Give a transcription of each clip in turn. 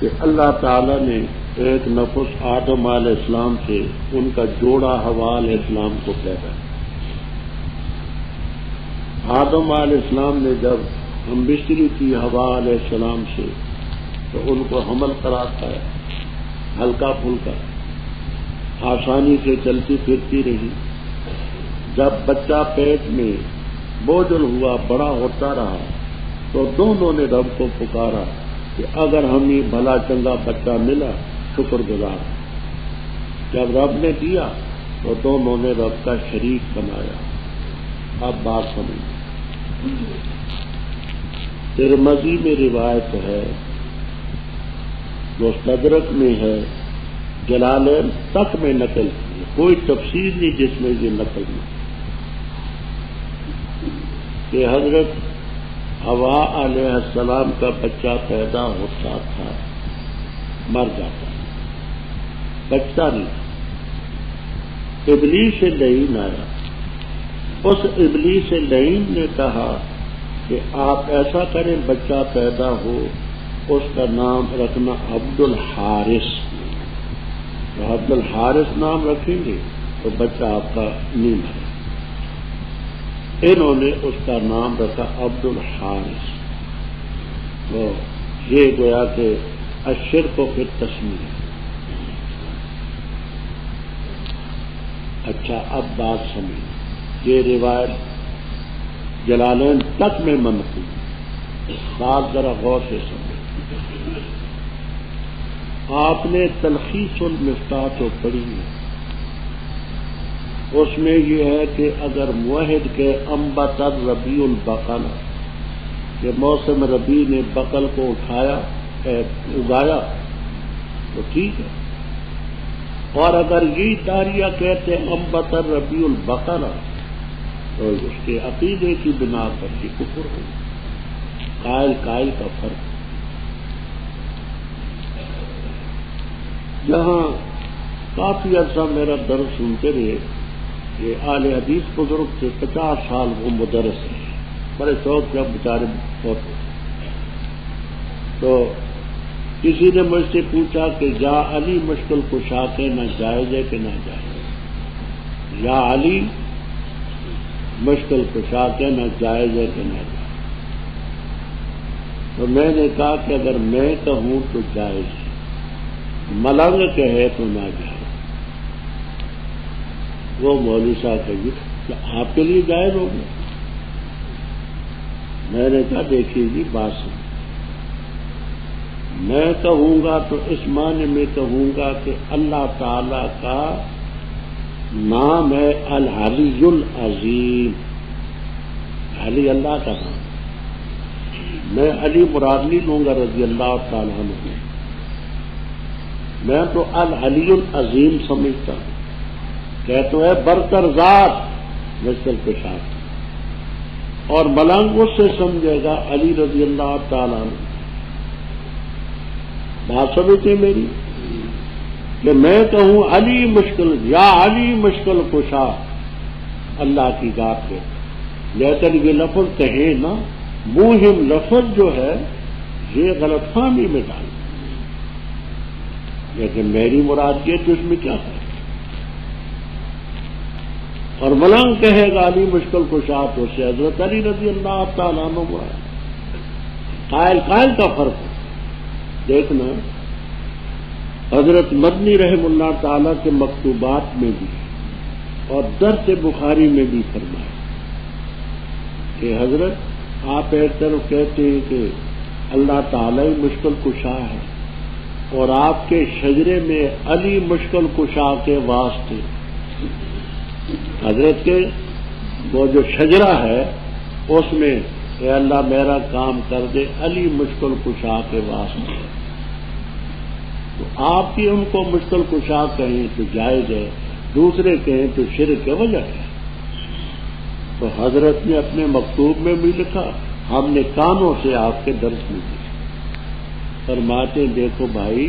کہ اللہ تعالیٰ نے ایک نفس آدم علیہ السلام سے ان کا جوڑا حوا علیہ السلام کو پیدا کیا۔ آدم علیہ السلام نے جب ہم بستری کی حوا علیہ السلام سے تو ان کو حمل کراتا ہے، ہلکا پھلکا آسانی سے چلتی پھرتی رہی۔ جب بچہ پیٹ میں بوجھل ہوا، بڑا ہوتا رہا، تو دونوں نے رب کو پکارا کہ اگر ہمیں بھلا چنگا بچہ ملا شکر گزار۔ جب رب نے دیا تو دونوں نے رب کا شریک بنایا۔ اب بات سمجھ، ترمذی میں روایت ہے، مستدرک میں ہے، جلالین تک میں نقل کی، کوئی تفسیر نہیں جس میں یہ نقل نہیں، کہ حضرت حوا علیہ السلام کا بچہ پیدا ہوتا تھا، مر جاتا، بچتا نہیں، ابلیس لعین آیا۔ اس ابلیس لعین نے کہا کہ آپ ایسا کریں، بچہ پیدا ہو اس کا نام رکھنا عبد الحارث، تو عبد الحارث نام رکھیں گے تو بچہ آپ کا نہیں مرے۔ انہوں نے اس کا نام رکھا عبد الحارث۔ تو یہ گویا کہ الشرک فی التسمیہ۔ اچھا اب بات سمجھ، یہ روایت جلالین تک میں منقول، بات ذرا غور سے سمجھ۔ آپ نے تلخیص المفتاح تو پڑھی ہے، اس میں یہ ہے کہ اگر موحد کے انبت الربیع البقل، کہ موسم ربیع نے بقل کو اٹھایا اگایا تو ٹھیک ہے، اور اگر یہ داریہ کہتے ہیں انبت الربیع البقل تو اس کے عقیدے کی بنا پر یہ کفر ہو، قائل کا فرق۔ جہاں کافی عرصہ میرا درس سنتے رہے، یہ اہل حدیث بزرگ سے 50 سال وہ مدرس ہیں، بڑے شوق جب بیچارے بہت ہوتے، تو کسی نے مجھ سے پوچھا کہ یا علی مشکل کشا کہنا جائز ہے کہ نہ جائز، یا علی مشکل کشا کہنا جائز ہے کہ نہ جائز؟ تو میں نے کہا کہ اگر میں کہوں تو جائز ہے، ملنگ کہے تو نہ جائز۔ وہ مولوی صاحب کہیے کہ آپ کے لیے جائز ہو گیا؟ میں نے کہا دیکھیے جی بات سن، میں کہوں گا تو اس معنی میں کہوں گا کہ اللہ تعالی کا نام ہے العلی العظیم، علی اللہ کا نام، میں علی مراد نہیں لوں گا رضی اللہ تعالیٰ عنہ، میں تو العلی العظیم سمجھتا ہوں، کہ تو ہے برتر ذات مشکل کشاد، اور ملنگ اس سے سمجھے گا علی رضی اللہ تعالیٰ عنہ۔ بات سمجھتے میری، کہ میں کہوں علی مشکل، یا علی مشکل کشا اللہ کی ذات ہے، لیکن یہ لفظ کہیں نا، مہم لفظ جو ہے یہ غلط فہمی میں ڈال، لیکن میری مراد یہ تو اس میں کیا ہے؟ اور ملنگ کہے گا علی مشکل کشا تو سے حضرت علی رضی اللہ تعالیٰ عنہ مراد، قائل کا فرق ہے۔ دیکھنا حضرت مدنی رحم اللہ تعالیٰ کے مکتوبات میں بھی اور درس بخاری میں بھی فرمایا کہ حضرت آپ ایک طرف کہتے ہیں کہ اللہ تعالیٰ ہی مشکل کشا ہے، اور آپ کے شجرے میں علی مشکل کشا کے واسطے، حضرت کے وہ جو شجرہ ہے اس میں اے اللہ میرا کام کر دے علی مشکل کشا کے واسطے، تو آپ بھی ان کو مشکل کشا کہیں تو جائز ہے، دوسرے کہیں تو شرک کی وجہ ہے۔ تو حضرت نے اپنے مکتوب میں بھی لکھا، ہم نے کانوں سے آپ کے درس میں لکھا، فرماتے دیکھو بھائی،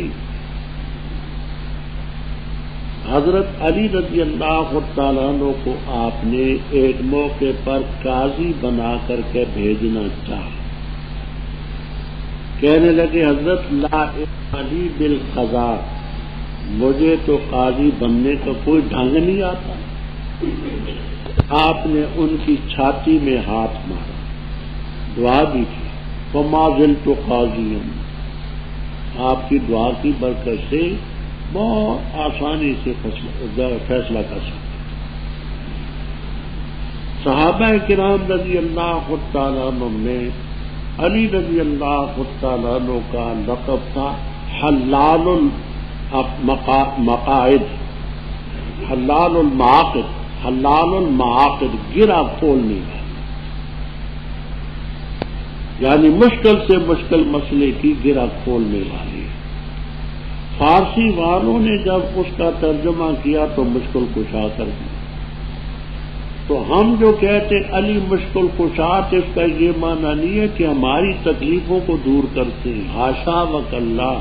حضرت علی رضی اللہ تعالیٰ عنہ کو آپ نے ایک موقع پر قاضی بنا کر کے بھیجنا چاہا کہنے لگے حضرت لا علی بالقضاء، مجھے تو قاضی بننے کا کوئی ڈھنگ نہیں آتا۔ آپ نے ان کی چھاتی میں ہاتھ مارا، دعا بھی کی، وما زلت قاضیا، آپ کی دعا کی برکت سے بہت آسانی سے فیصلہ کر سکتے۔ صحابہ کرام رضی اللہ تعالیٰ عنہ میں علی رضی اللہ تعالیٰ عنہ کا لقب تھا حلال المقاعد، حلال المعاقد، حلال المعاقد، گرا کھولنے کا، یعنی مشکل سے مشکل مسئلے کی گرا کھولنے والے۔ فارسی والوں نے جب اس کا ترجمہ کیا تو مشکل کشا کر دیا۔ تو ہم جو کہتے علی مشکل کشا، اس کا یہ معنی نہیں ہے کہ ہماری تکلیفوں کو دور کرتے ہیں، حاشا وکلا،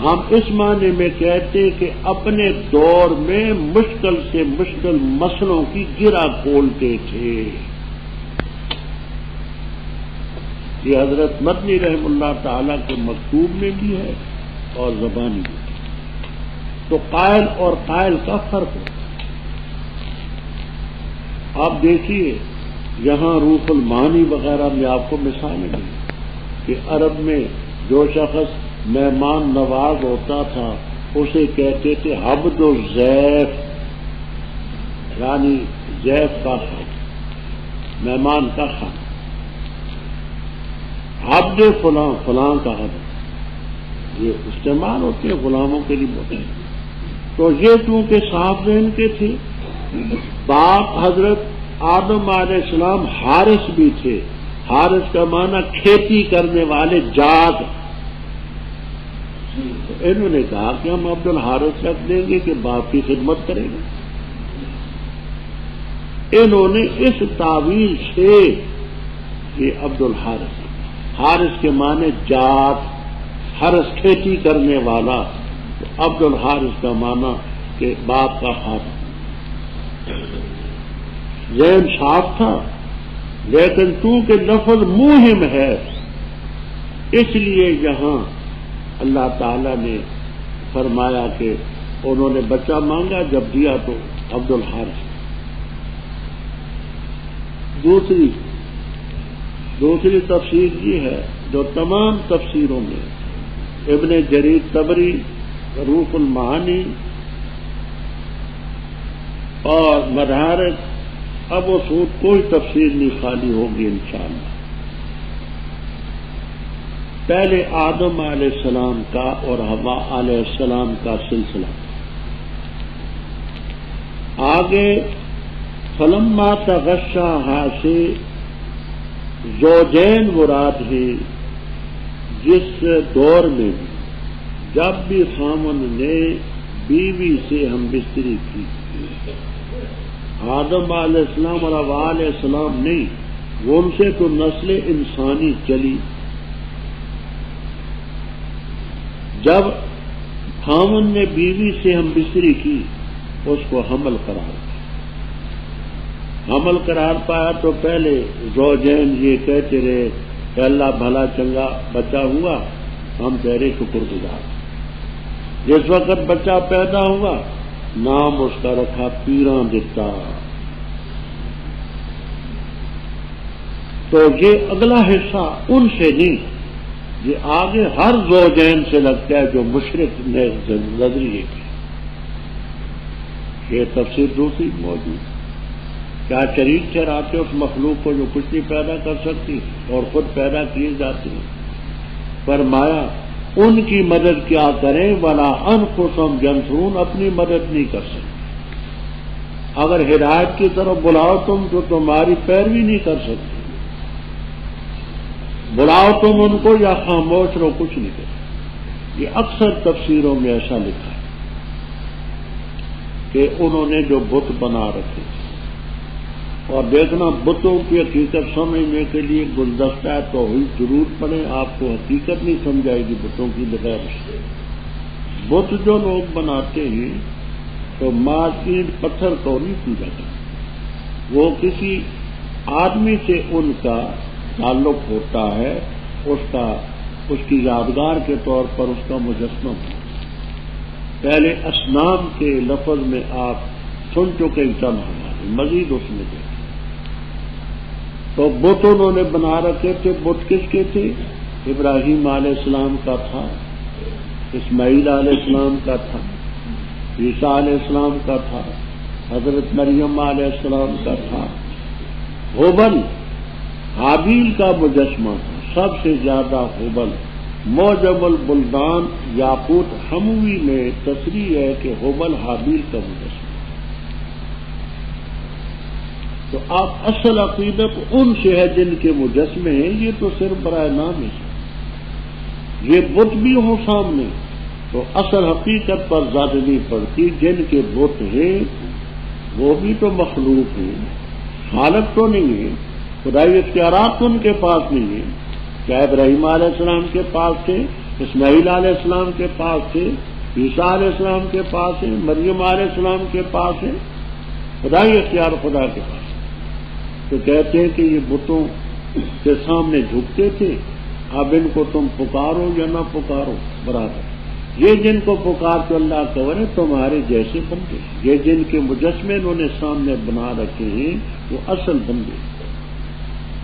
ہم اس معنی میں کہتے کہ اپنے دور میں مشکل سے مشکل مسئلوں کی گرا کھولتے تھے۔ یہ حضرت مدنی رحم اللہ تعالی کے مکتوب میں بھی ہے اور زبانی بھی۔ تو قائل اور قائل کا فرق ہے۔ آپ دیکھیے یہاں روح المعانی وغیرہ میں آپ کو مثالیں دیں کہ عرب میں جو شخص مہمان نواز ہوتا تھا اسے کہتے تھے عبد الضیف، یعنی ضیف کا خان، مہمان کا خان، عبد فلاں، فلاں کا عبد، یہ استعمال ہوتے ہیں غلاموں کے لیے ہوتے ہیں۔ تو یہ چونکہ صاحب ذہن کے تھے، باپ حضرت آدم علیہ السلام حارث بھی تھے، حارث کا معنی کھیتی کرنے والے، جات۔ تو انہوں نے کہا کہ ہم عبد الحارث رکھ دیں گے کہ باپ کی خدمت کرے گا۔ انہوں نے اس تعویل سے یہ عبد الحارث، حارث کے معنی جات، حرث کھیتی کرنے والا، تو عبد الحارث کا معنی کہ باپ کا خادم۔ ذہن صاف تھا، لیکن چونکہ لفظ موہم ہے اس لیے یہاں اللہ تعالی نے فرمایا کہ انہوں نے بچہ مانگا، جب دیا تو عبد الحارث۔ دوسری تفسیر یہ ہے جو تمام تفسیروں میں ابن جریر طبری، روح المعانی اور مدارک، ابو سعود کوئی تفسیر نہیں خالی ہوگی انشاءاللہ۔ پہلے آدم علیہ السلام کا اور حوا علیہ السلام کا سلسلہ، آگے فلما تغشاہا سے زوجین مراد ہے، جس دور میں بھی جب بھی خامن نے بیوی سے ہم بستری کی، آدم علیہ السلام اور حوا علیہ السلام نہیں، وہ ان سے تو نسل انسانی چلی۔ جب خامن نے بیوی سے ہم بستری کی اس کو حمل قرار پایا تو پہلے زوجین یہ کہتے رہے کہ اللہ بھلا چنگا بچہ ہوا، ہم تیرے شکر گزار۔ جس وقت بچہ پیدا ہوا نام اس کا رکھا پیراں دتا۔ تو یہ اگلا حصہ ان سے نہیں، یہ آگے ہر زوجین سے لگتا ہے جو مشرک نظریے کی۔ یہ تفسیر دوسری موجود، کیا شریک ٹھہراتے اس مخلوق کو جو کچھ نہیں پیدا کر سکتی اور خود پیدا کیے جاتے ہیں۔ فرمایا ان کی مدد کیا کریں، ولا انفسہم ینصرون، اپنی مدد نہیں کر سکتے۔ اگر ہدایت کی طرف بلاؤ تم تو تمہاری پیروی نہیں کر سکتے، بلاؤ تم ان کو یا خاموش رہو، کچھ نہیں کرتے۔ یہ اکثر تفسیروں میں ایسا لکھا ہے کہ انہوں نے جو بت بنا رکھے تھے، اور دیکھنا بتوں کی حقیقت سمجھنے کے لیے گلدستہ توحید ضرور پڑے، آپ کو حقیقت نہیں سمجھائے گی بتوں کی بغیر سے۔ بت جو لوگ بناتے ہیں تو ماس اینٹ پتھر کو نہیں پوجا کرتے، وہ کسی آدمی سے ان کا تعلق ہوتا ہے، اس کا اس کی یادگار کے طور پر اس کا مجسمہ بنا۔ پہلے اصنام کے لفظ میں آپ سن چکے چند ہمارے، مزید اس میں دیکھیں تو بت انہوں نے بنا رکھے تھے۔ بت کس کے تھے؟ ابراہیم علیہ السلام کا تھا، اسماعیل علیہ السلام کا تھا، عیسیٰ علیہ السلام کا تھا، حضرت مریم علیہ السلام کا تھا۔ ہبل حابیل کا مجسمہ تھا، سب سے زیادہ ہبل۔ معجم البلدان یاقوت حموی میں تصریح ہے کہ ہبل حابیل کا مجسمہ۔ تو آپ اصل عقیدت ان سے ہے جن کے مجسمے ہیں، یہ تو صرف برائے نام ہے۔ یہ بت بھی ہوں سامنے تو اصل حقیقت پر زیادہ نہیں پڑتی۔ جن کے بت ہیں وہ بھی تو مخلوق ہیں، خالق تو نہیں ہے، خدائی اختیارات تو ان کے پاس نہیں ہے۔ کیا ابراہیم علیہ السلام کے پاس تھے، اسماعیل علیہ السلام کے پاس تھے، عیسیٰ علیہ السلام کے پاس ہے، مریم علیہ السلام کے پاس ہے، خدائی اختیار خدا کے پاس۔ تو کہتے ہیں کہ یہ بتوں کے سامنے جھکتے تھے، اب ان کو تم پکارو یا نہ پکارو برابر۔ یہ جن کو پکارتے اللہ کور تمہارے جیسے بندے، یہ جن کے مجسمے انہوں نے سامنے بنا رکھے ہیں وہ اصل بندے۔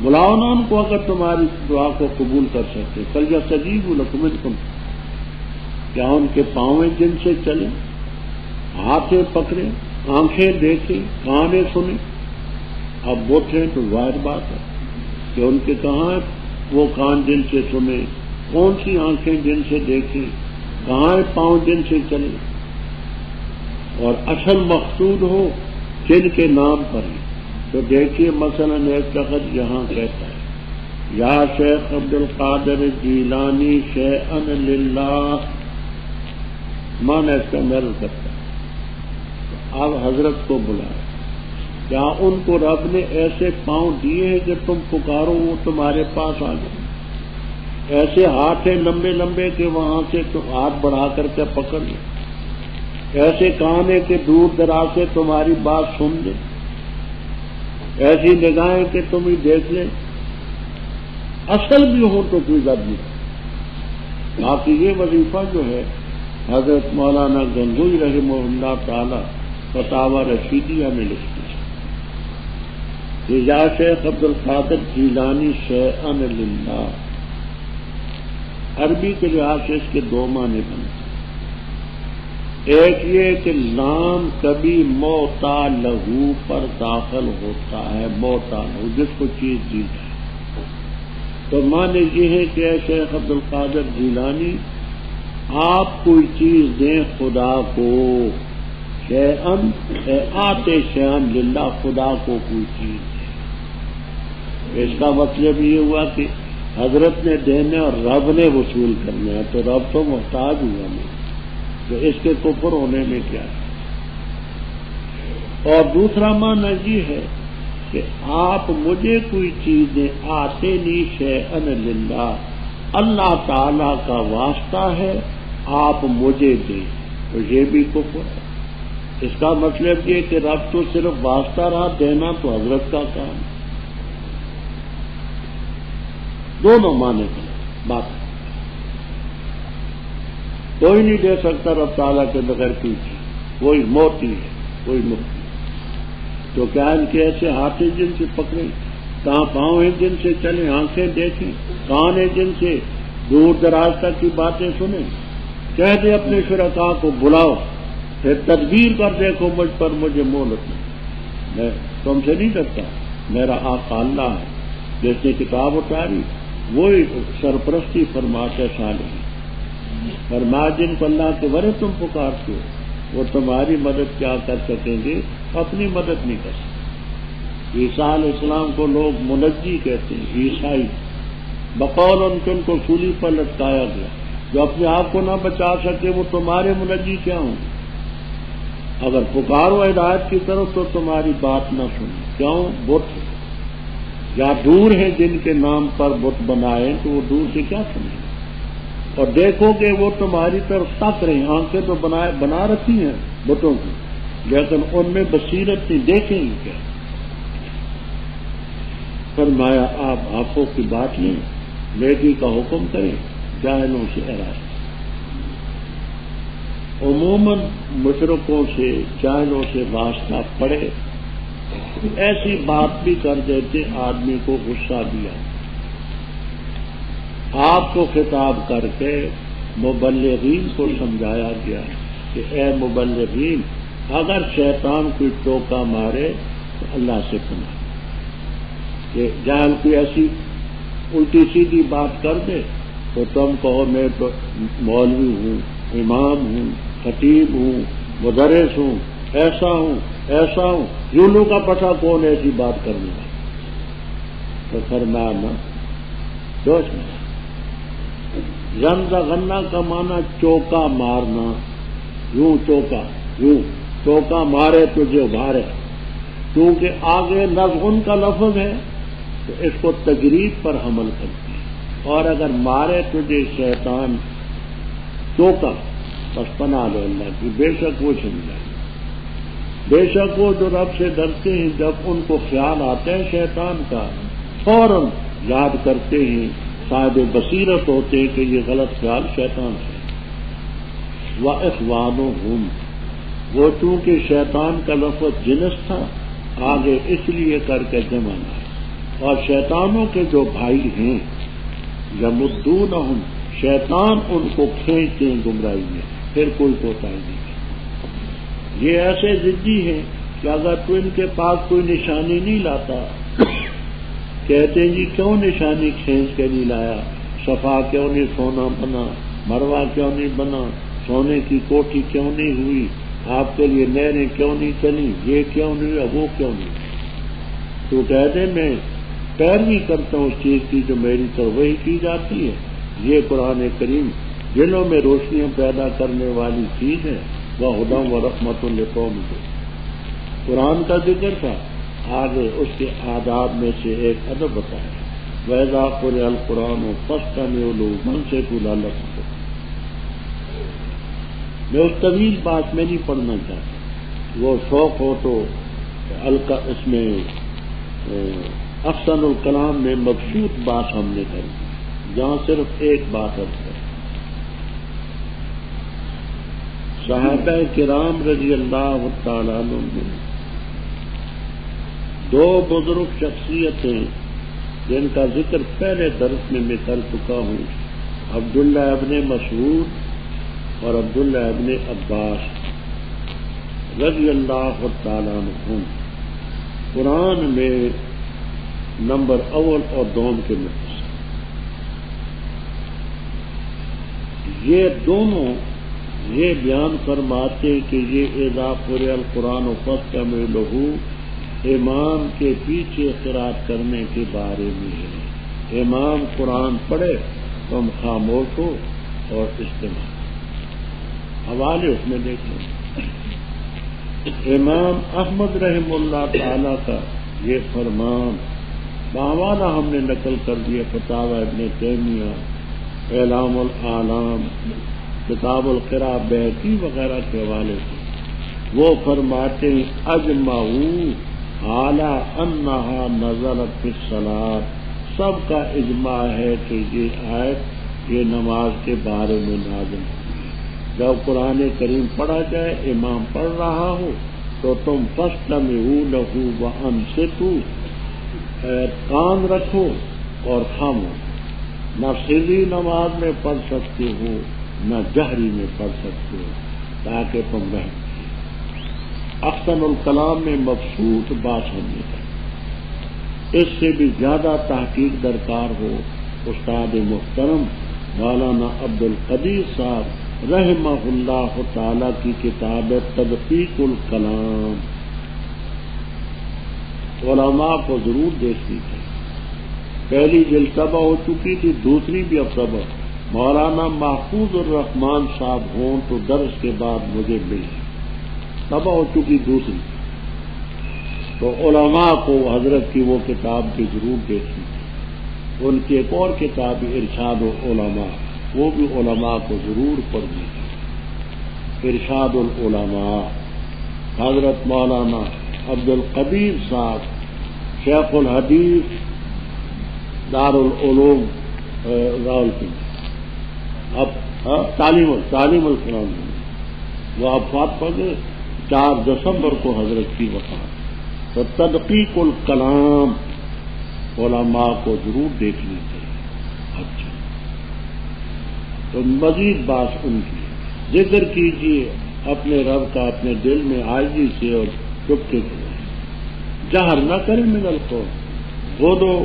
بلاؤ نا ان کو اگر تمہاری دعا کو قبول کر سکتے۔ فَلْيَسْتَجِيبُوا لَكُمْ إِن كُنتُمْ، کیا ان کے پاؤں جن سے چلیں، ہاتھیں پکڑیں، آنکھیں دیکھیں، کانیں سنیں؟ اب بت ہیں تو ظاہر بات ہے کہ ان کے کہاں وہ کان جن سے سنیں، کون سی آنکھیں جن سے دیکھیں، کہاں پاؤں جن سے چلیں، اور اصل مقصود ہو جن کے نام پر ہی۔ تو دیکھیے مثلا ایک شخص یہاں کہتا ہے یا شیخ عبد القادر جیلانی شیئا للہ، مانا اس کا مرض کرتا ہے۔ اب حضرت کو بلایا، کیا ان کو رب نے ایسے پاؤں دیے ہیں کہ تم پکارو وہ تمہارے پاس آ جائے؟ ایسے ہاتھ ہیں لمبے لمبے کہ وہاں سے تم ہاتھ بڑھا کر کے پکڑ لیں؟ ایسے کان ہیں کہ دور دراز سے تمہاری بات سن لیں؟ ایسی نگاہیں کہ تم ہی دیکھ لیں؟ اصل بھی ہو تو کوئی ضرور نہیں۔ باقی یہ وظیفہ جو ہے حضرت مولانا گنگوئی رحمہ اللہ تعالی فتاوی رشیدیہ میں لکھتے ہیں کہ یا شیخ عبد القادر جیلانی شیئا للہ، عربی کے لحاظ سے اس کے دو معنی بنتے ہیں۔ ایک یہ کہ لام کبھی موتا لہو پر داخل ہوتا ہے، موتا لہو جس کو چیز دی جائے، تو معنی یہ ہے کہ اے شیخ عبد القادر جیلانی آپ کوئی چیز دیں خدا کو، شیئن آتے شیئن للہ، خدا کو کوئی چیز دیں۔ اس کا مطلب یہ ہوا کہ حضرت نے دینے اور رب نے وصول کرنا ہے، تو رب تو محتاج ہوا نہیں، تو اس کے کفر ہونے میں کیا ہے؟ اور دوسرا معنی یہ ہے کہ آپ مجھے کوئی چیز دیں، آتے نی شیئن للہ، اللہ تعالی کا واسطہ ہے آپ مجھے دیں، تو یہ بھی کفر ہے۔ اس کا مطلب یہ کہ رب تو صرف واسطہ رہا، دینا تو حضرت کا کام ہے۔ دونوں معنی بات کوئی نہیں دے سکتا رب تعالیٰ کے بغیر کوئی چیز، کوئی موتی ہے کوئی مفتی ہے۔ تو کیا ان کے ایسے ہاتھ ہیں جن سے پکڑیں، کہاں پاؤں ہیں جن سے چلیں، آنکھیں دیکھیں، کان ہیں جن سے دور دراز تک کی باتیں سنیں؟ کہہ دے اپنے شرکاء کو بلاؤ، پھر تدبیر کر دیکھو مجھ پر، مجھے مہلت نہیں، میں تم سے نہیں ڈرتا، میرا آقا اللہ ہے جس نے کتاب اتاری، وہی سرپرستی فرماتے صالحین۔ فرمایا جن کو اللہ کے ورے تم پکارتے ہو وہ تمہاری مدد کیا کر سکیں گے؟ اپنی مدد نہیں کر سکتے۔ عیسیٰ علیہ السلام کو لوگ منجی کہتے ہیں، عیسائی، بقول ان کے ان کو سولی پر لٹکایا گیا، جو اپنے آپ کو نہ بچا سکے وہ تمہارے منجی کیا ہوں گے؟ اگر پکارو ہدایت کی طرف تو تمہاری بات نہ سنیں، کیوں؟ بت یا دور ہیں جن کے نام پر بت بنائے تو وہ دور سے کیا سنیں؟ اور دیکھو کہ وہ تمہاری طرف تک رہے، آنکھیں تو بنا رکھی ہیں بتوں کی، لیکن ان میں بصیرت نہیں، دیکھیں گے کیا؟ فرمایا آپ آنکھوں کی بات لیں، نیکی کا حکم کریں، جاہلوں سے اراضی، عموماً مشرکوں سے جاہلوں سے واسطہ پڑے ایسی بات بھی کر دیتے آدمی کو غصہ بھی آتا۔ آپ کو خطاب کر کے مبلغین کو سمجھایا گیا کہ اے مبلغین، اگر شیطان کوئی ٹوکا مارے تو اللہ سے پناہ، کہ جاہل کوئی ایسی الٹی سیدھی بات کر دے تو تم کہو میں تو مولوی ہوں، امام ہوں، خطیب ہوں، مدرس ہوں، ایسا ہوں، یونوں کا پتہ کون ایسی بات کرنے والا؟ تو فرمایا نہ جوش میں غنہ کا معنی چوکا مارنا، یوں چوکا مارے تجھے ابھارے، کیونکہ آگے نزغن کا لفظ ہے تو اس کو تجرید پر حمل کرتے ہیں، اور اگر مارے تجھے شیطان چوکا بس پناہ لو اللہ کی، بے شک وہ سمجھائے، بے شک وہ جو رب سے ڈرتے ہیں جب ان کو خیال آتے ہیں شیطان کا فوراً یاد کرتے ہیں، صاحب بصیرت ہوتے ہیں کہ یہ غلط خیال شیطان سے۔ وَإِخْوَانُهُمْ، وہ چونکہ شیطان کا لفظ جنس تھا آگے اس لیے کر کے جمع نہ، اور شیطانوں کے جو بھائی ہیں یمدونہم، شیطان ان کو کھینچتے ہیں گمراہی میں، پھر کوئی کوتاہی نہیں۔ یہ ایسے ضدی ہیں کہ اگر تو ان کے پاس کوئی نشانی نہیں لاتا، کہتے ہیں جی کیوں نشانی کھینچ کے نہیں لایا، صفا کیوں نہیں سونا بنا، مروہ کیوں نہیں بنا، سونے کی کوٹھی کیوں نہیں ہوئی، آپ کے لیے نہریں کیوں نہیں چلی، یہ کیوں نہیں ہوا، وہ کیوں نہیں، تو کہتے میں پیروی کرتا ہوں اس چیز کی جو میری طرف وہی کی جاتی ہے۔ یہ قرآن کریم دلوں میں روشنیاں پیدا کرنے والی چیز ہے، وہ ہدی و رحمت لقوم کو قرآن کا ذکر تھا، آگے اس کے آداب میں سے ایک ادب بتایا، وَإِذَا قُرِئَ الْقُرْآنُ فَاسْتَمِعُوا لَهُ وَأَنصِتُوا لَعَلَّكُمْ تُرْحَمُونَ۔ میں اس طویل بات میں نہیں پڑھنا چاہتا، وہ شوق ہو تو اس میں احسن الکلام میں مبسوط بات ہم نے کری، جہاں صرف ایک بات ہے۔ صحابہ کرام رضی اللہ تعالیٰ عنہ میں دو بزرگ شخصیتیں جن کا ذکر پہلے درس میں کر چکا ہوں، عبداللہ ابن مسعود اور عبداللہ ابن عباس رضی اللہ تعالیٰ عنہم، قرآن میں نمبر اول اور دوم کے متصل، یہ دونوں یہ بیان فرماتے کہ یہ اذا قرئ القرآن فاستمعوا لہ امام کے پیچھے قرأت کرنے کے بارے میں ہے۔ امام قرآن پڑھے تم خاموش ہو اور استماع، حوالے اس میں دیکھ لیں۔ امام احمد رحم اللہ تعالی کا یہ فرمان باوالا ہم نے نقل کر دیا فتاوی ابن تیمیہ، اعلام العالم، کتاب القراء بہقی وغیرہ کے حوالے سے۔ وہ فرماتے ہیں اجمعوا علی انہا نزلت فی الصلاۃ، سب کا اجماع ہے کہ یہ آیت یہ نماز کے بارے میں نازل ہوئی ہے۔ جب قرآن کریم پڑھا جائے، امام پڑھ رہا ہو تو تم فاستمعوا لہ وانصتوا، کان رکھو اور خاموش، نہ سری نماز میں پڑھ سکتے ہو نہ جہری میں پڑھ سکتے ہو تاکہ تم رہیں۔ احسن الکلام میں مبسوط بات سمجھے گا، اس سے بھی زیادہ تحقیق درکار ہو۔ استاد محترم مولانا عبد القدیر صاحب رحمہ اللہ تعالی کی کتاب تدقیق الکلام، علماء کو ضرور دیکھنی چاہیے۔ پہلی جلد طبع ہو چکی تھی، دوسری بھی اب طبع۔ مولانا محفوظ الرحمان صاحب ہوں تو درس کے بعد مجھے ملے، طبع ہو چکی دوسری، تو علماء کو حضرت کی وہ کتاب بھی ضرور دیکھنی چاہیے۔ ان کی ایک اور کتاب ارشاد العلماء، وہ بھی علماء کو ضرور پڑھنی چاہیے۔ ارشاد العلماء حضرت مولانا عبد القدیر صاحب شیخ الحدیث دار العلوم راولپنڈی، اب تعلیم القرآن وہ افات پڑھ گئے 4 دسمبر کو حضرت کی وفات. تو تدقیق الکلام علماء کو ضرور دیکھنی چاہیے. اچھا تو مزید بات ان کی ذکر کیجیے اپنے رب کا اپنے دل میں عاجزی سے اور چپکے سے. جہر نہ کریں من القول. غدو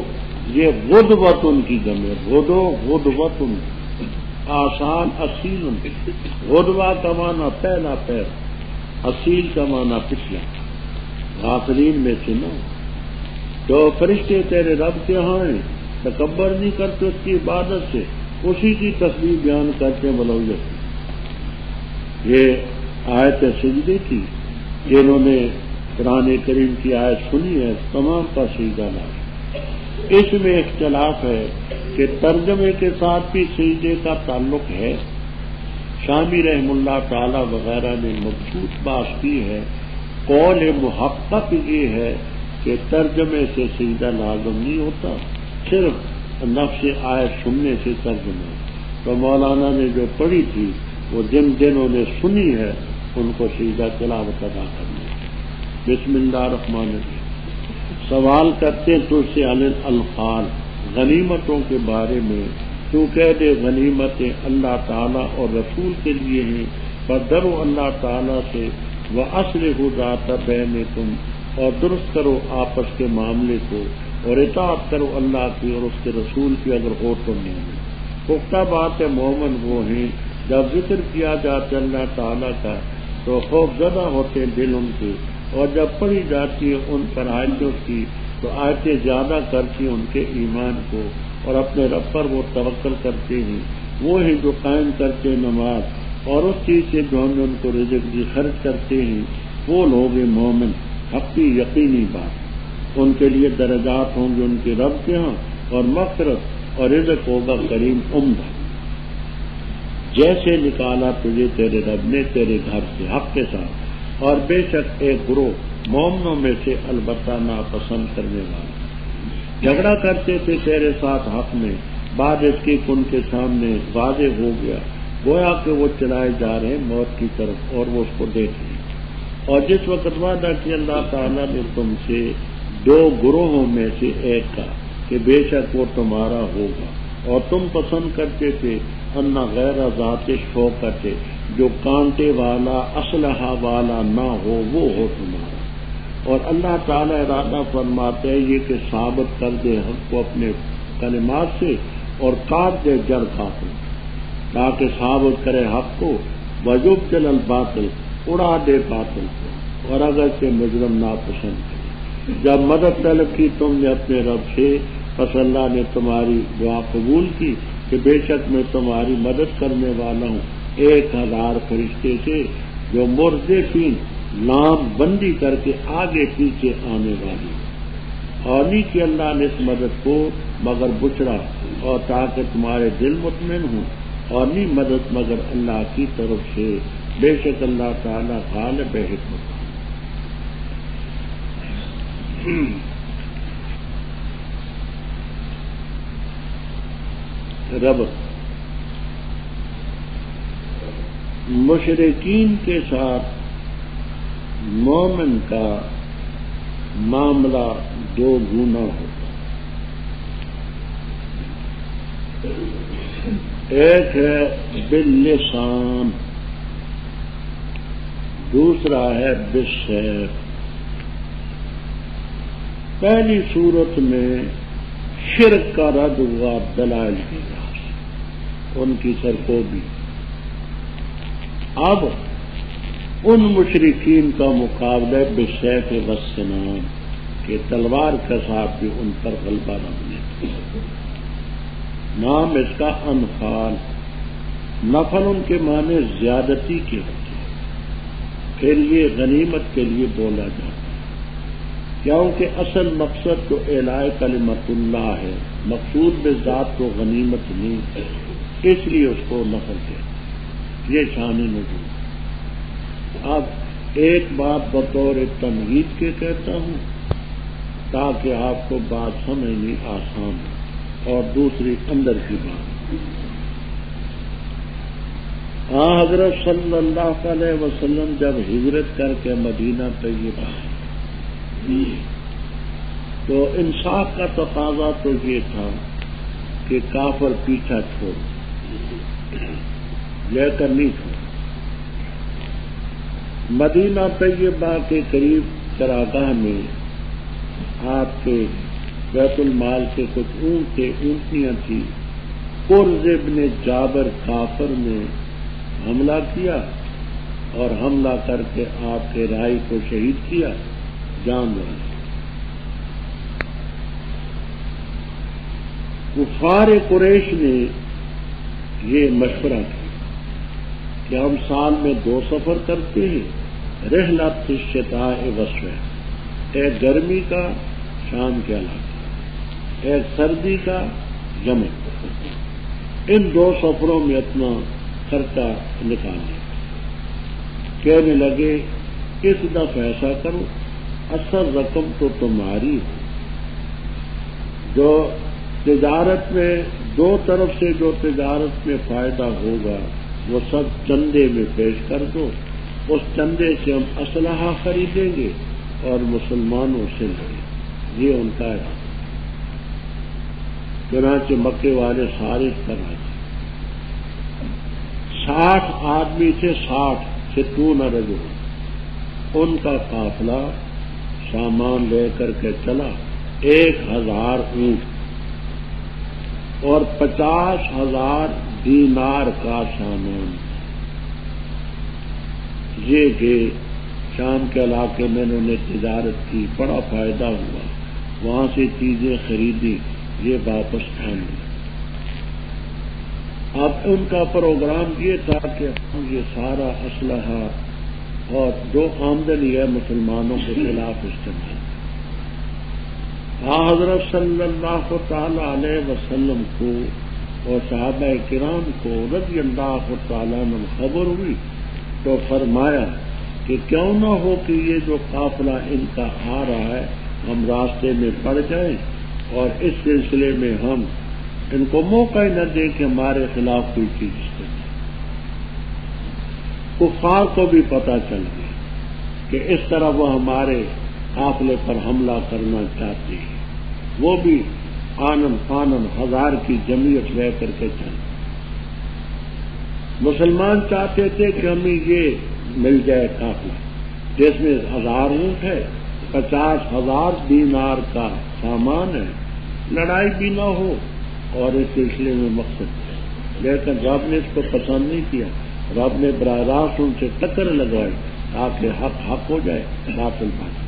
یہ غدوت ان کی جمع غدوت آسان اصیل. غدوہ کا معنی پہلا پیر، اصیل کا معنی پچھلا. غافلین میں سے نہ جو فرشتے تیرے رب کے ہاں ہیں تکبر نہیں کرتے اس کی عبادت سے، اسی کی تسبیح بیان کرتے ہیں بلویت. یہ آیت سجدے کی جنہوں نے قرآن کریم کی آیت سنی ہے تمام کا سجدہ لایا. اس میں اختلاف ہے کہ ترجمے کے ساتھ بھی سجدے کا تعلق ہے. شامی رحم اللہ تعالی وغیرہ نے مخصوص بات کی ہے. قول محقق یہ ہے کہ ترجمے سے سجدہ لازم نہیں ہوتا، صرف نفس آیت سننے سے ترجمہ. تو مولانا نے جو پڑھی تھی وہ جنہوں نے سنی ہے ان کو سجدہ تلاوت ادا کرنا. بسم اللہ الرحمن الرحیم. سوال کرتے تجھ سے الانفال غنیمتوں کے بارے میں. تو کہہ دے غنیمتیں اللہ تعالیٰ اور رسول کے لیے ہیں، پر ڈرو اللہ تعالیٰ سے. وَأَصْلِحُوا ذَاتَ بَيْنِكُمْ اور درست کرو آپس کے معاملے کو، اور اطاعت کرو اللہ کی اور اس کے رسول کی اگر ہو تو مومن. پختہ بات ہے مومن وہ ہیں جب ذکر کیا جاتا اللہ تعالیٰ کا تو خوف زدہ ہوتے دل ان کے، اور جب پڑھی جاتی ہے ان پر آیتوں کی تو آیتیں زیادہ کرتی ہیں ان کے ایمان کو، اور اپنے رب پر وہ توکل کرتے ہیں. وہ ہیں جو قائم کرتے نماز اور اس چیز سے جو ہم نے ان کو رزق دی خرچ کرتے ہیں. وہ لوگ مومن حقی یقینی بات. ان کے لیے درجات ہوں گے ان کے رب کے ہاں اور مغفرت، اور رزق ہوگا کریم عمدہ. جیسے نکالا تجھے تیرے رب نے تیرے گھر سے حق کے ساتھ، اور بے شک ایک گروہ مومنوں میں سے البتہ ناپسند کرنے والے جھگڑا کرتے تھے تیرے ساتھ حق میں. بعد اس کی ان کے سامنے واضح ہو گیا گویا کہ وہ چلائے جا رہے ہیں موت کی طرف، اور وہ اس کو دیکھ رہے ہیں. اور جس وقت وعدہ کیا اللہ تعالیٰ نے تم سے 2 گروہوں میں سے ایک کا کہ بے شک وہ تمہارا ہوگا، اور تم پسند کرتے تھے ان غیر ذات شوکت جو کانٹے والا اسلحہ والا نہ ہو وہ ہو تمہارا. اور اللہ تعالیٰ ارادہ فرماتے ہیں یہ کہ ثابت کر دے حق کو اپنے کلمات سے اور کاٹ دے جڑ کافر، تاکہ ثابت کرے حق کو. وَيُبْطِلَ الْبَاطِلَ اڑا دے باطل کو، اور اگر سے مجرم ناپسند کرے. جب مدد طلب کی تم نے اپنے رب سے، پس اللہ نے تمہاری دعا قبول کی کہ بے شک میں تمہاری مدد کرنے والا ہوں 1000 فرشتے سے جو مردفین لام بندی کر کے آگے پیچھے آنے والی. اور نہیں کہ اللہ نے اس مدد کو مگر بچڑا، اور تاکہ تمہارے دل مطمئن ہوں. اور نہیں مدد مگر اللہ کی طرف سے، بے شک اللہ تعالیٰ غالب حکمت. رب مشرکین کے ساتھ مومن کا معاملہ 2 گنا ہوتا. ایک ہے باللسان، دوسرا ہے بالسیف. پہلی صورت میں شرک کا رد ہوا دلائل کی راہ سے، ان کی سرکوبی. اب ان مشرکین کا مقابلہ بالسیف والسنان کہ تلوار کے ساتھ بھی ان پر غلبہ نہ ملے. نام اس کا انفال. نفل ان کے معنی زیادتی کے ہوتے ہیں، پھر یہ غنیمت کے لیے بولا جاتا ہے کیونکہ اصل مقصد تو اعلاء کلمت اللہ ہے، مقصود بذات تو غنیمت نہیں ہے، اس لیے اس کو نفل کہتے ہیں. یہ شان نزول. اب ایک بات بطور تمہید کے کہتا ہوں تاکہ آپ کو بات سمجھنی آسان ہو، اور دوسری اندر کی بات. حضرت صلی اللہ علیہ وسلم جب ہجرت کر کے مدینہ طیبہ تو انصاف کا تقاضا تو یہ تھا کہ کافر پیچھا چھوڑ لے کر نہیں چھوڑ. مدینہ طیبہ کے قریب چراگاہ میں آپ کے بیت المال کے کچھ اونٹ تھے، اونٹنیاں تھیں. قرظ ابن جابر کافر نے حملہ کیا اور حملہ کر کے آپ کے رائی کو شہید کیا، جان لیا. کفار قریش نے یہ مشورہ کیا کہ ہم سال میں 2 سفر کرتے ہیں، رحلۃ الشتاء والصیف، ایک گرمی کا شام کے علاقے، ایک سردی کا یمن. ان 2 سفروں میں اپنا خرچہ نکالیں. کہنے لگے اس دفعہ ایسا کرو، اصل رقم تو تمہاری ہو، جو تجارت میں 2 طرف سے جو تجارت میں فائدہ ہوگا وہ سب چندے میں پیش کر دو. اس چندے سے ہم اسلحہ خریدیں گے اور مسلمانوں سے لڑیں. یہ ان کا ارادہ. چنانچہ مکے والے سارے کر رہے تھے. 60 آدمی تھے، 60 رجل. ان کا قافلہ سامان لے کر کے چلا، 1000 اونٹ اور 50,000 دینار کا سامان. یہ کہ شام کے علاقے میں انہوں نے تجارت کی، بڑا فائدہ ہوا، وہاں سے چیزیں خریدی، یہ واپس آنے. اب ان کا پروگرام یہ تھا کہ ہم یہ سارا اسلحہ اور جو آمدنی ہے مسلمانوں کے خلاف استعمال. حضرت صلی اللہ تعالی علیہ وسلم کو اور صحابہ کرام کو رضی اللہ تعالیٰ عنہ خبر ہوئی تو فرمایا کہ کیوں نہ ہو کہ یہ جو قافلہ ان کا آ رہا ہے ہم راستے میں پڑ جائیں اور اس سلسلے میں ہم ان کو موقع نہ دیں کہ ہمارے خلاف کوئی چیز استعمال. کفار کو بھی پتہ چل گیا کہ اس طرح وہ ہمارے قافلے پر حملہ کرنا چاہتے ہیں. وہ بھی آنن فانن 1000 کی جمعیت لے کر کے چلے. مسلمان چاہتے تھے کہ ہمیں یہ مل جائے قافلہ جس میں 1000 اونٹ ہے، 50,000 دینار کا سامان ہے، لڑائی بھی نہ ہو اور اس سلسلے میں مقصد ہے. لیکن رب نے اس کو پسند نہیں کیا. رب نے براہ راست ان سے ٹکر لگائی تاکہ حق حق ہو جائے، باطل باطل.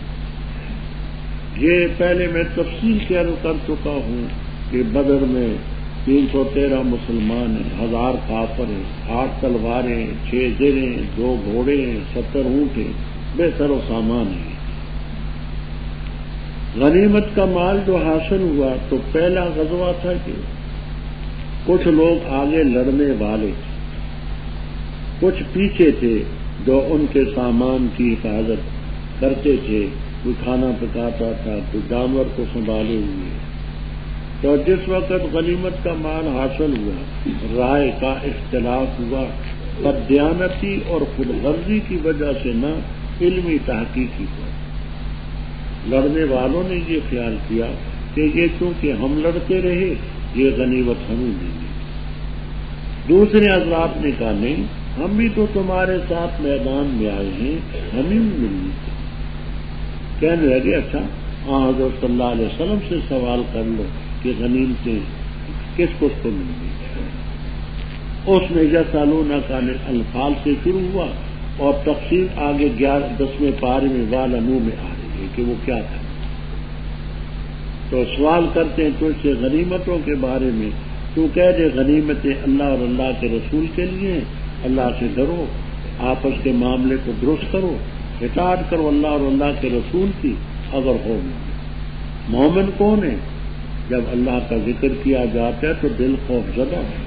یہ پہلے میں تفصیل سے عرض کر چکا ہوں کہ بدر میں 313 مسلمان ہیں، 1000 کافر ہیں، 8 تلواریں، 6 زریں، 2 گھوڑے ہیں، 70 اونٹ ہیں، بے سر و سامان ہیں. غنیمت کا مال جو حاصل ہوا تو پہلا غزوہ تھا کہ کچھ لوگ آگے لڑنے والے تھے، کچھ پیچھے تھے جو ان کے سامان کی حفاظت کرتے تھے. کوئی کھانا پکاتا تھا، کوئی جانور کو سنبھالے ہوئے. تو جس وقت غنیمت کا مال حاصل ہوا رائے کا اختلاف ہوا، بددیانتی اور خود غرضی کی وجہ سے نہ علمی تحقیقی پر. لڑنے والوں نے یہ خیال کیا کہ یہ چونکہ ہم لڑتے رہے یہ غنیمت ہمیں ملی. دوسرے حضرات نے کہا نہیں، ہم بھی تو تمہارے ساتھ میدان میں آئے ہیں، ہمیں بھی ملی. کہنے لگے اچھا حضرت صلی اللہ علیہ وسلم سے سوال کر لو کہ غنیمتیں کس کو مل گئی. اس میں یسألونک عن الانفال سے شروع ہوا اور تفصیل آگے 10ویں پارے میں وَاعْلَمُوا میں آ رہی ہے کہ وہ کیا تھا. تو سوال کرتے ہیں تجھ سے غنیمتوں کے بارے میں، تو کہہ دے غنیمتیں اللہ اور اللہ کے رسول کے لیے ہیں. اللہ سے ڈرو، آپس کے معاملے کو درست کرو، اطاعت کرو اللہ اور اللہ کے رسول کی اگر ہو. مومن کون ہے؟ جب اللہ کا ذکر کیا جاتا ہے تو دل خوف زدہ ہے،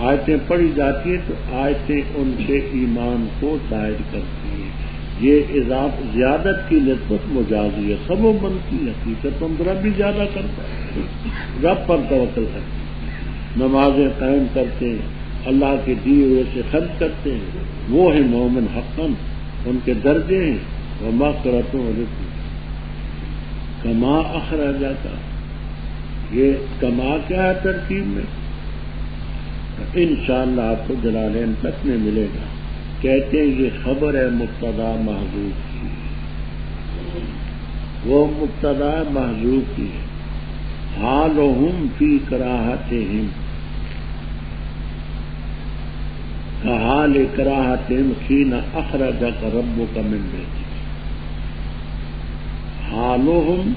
آیتیں پڑھی جاتی ہیں تو آیتیں ان سے ایمان کو ظاہر کرتی ہیں. یہ زیادت کی نسبت مجازی ہے، سب و من کی حقیقت ہم رب بھی زیادہ کرتا ہے، رب پر توکل کرتے ہیں، نمازیں قائم کرتے ہیں، اللہ کے دیے ہوئے سے خرچ کرتے ہیں، وہ ہیں مومن حقاً، ان کے درجے ہیں ومغفرۃ ورزق کما اخرجک۔ یہ کما کیا ہے ترکیب میں؟ انشاءاللہ آپ کو جلالین تک میں ملے گا۔ کہتے ہیں یہ خبر ہے مبتدا محذوف کی، وہ مبتدا محذوف کی ہے۔ حالہم فی کراہتہم کحال کراہتہم حین اخرجک ربک من بیتک۔ حالہم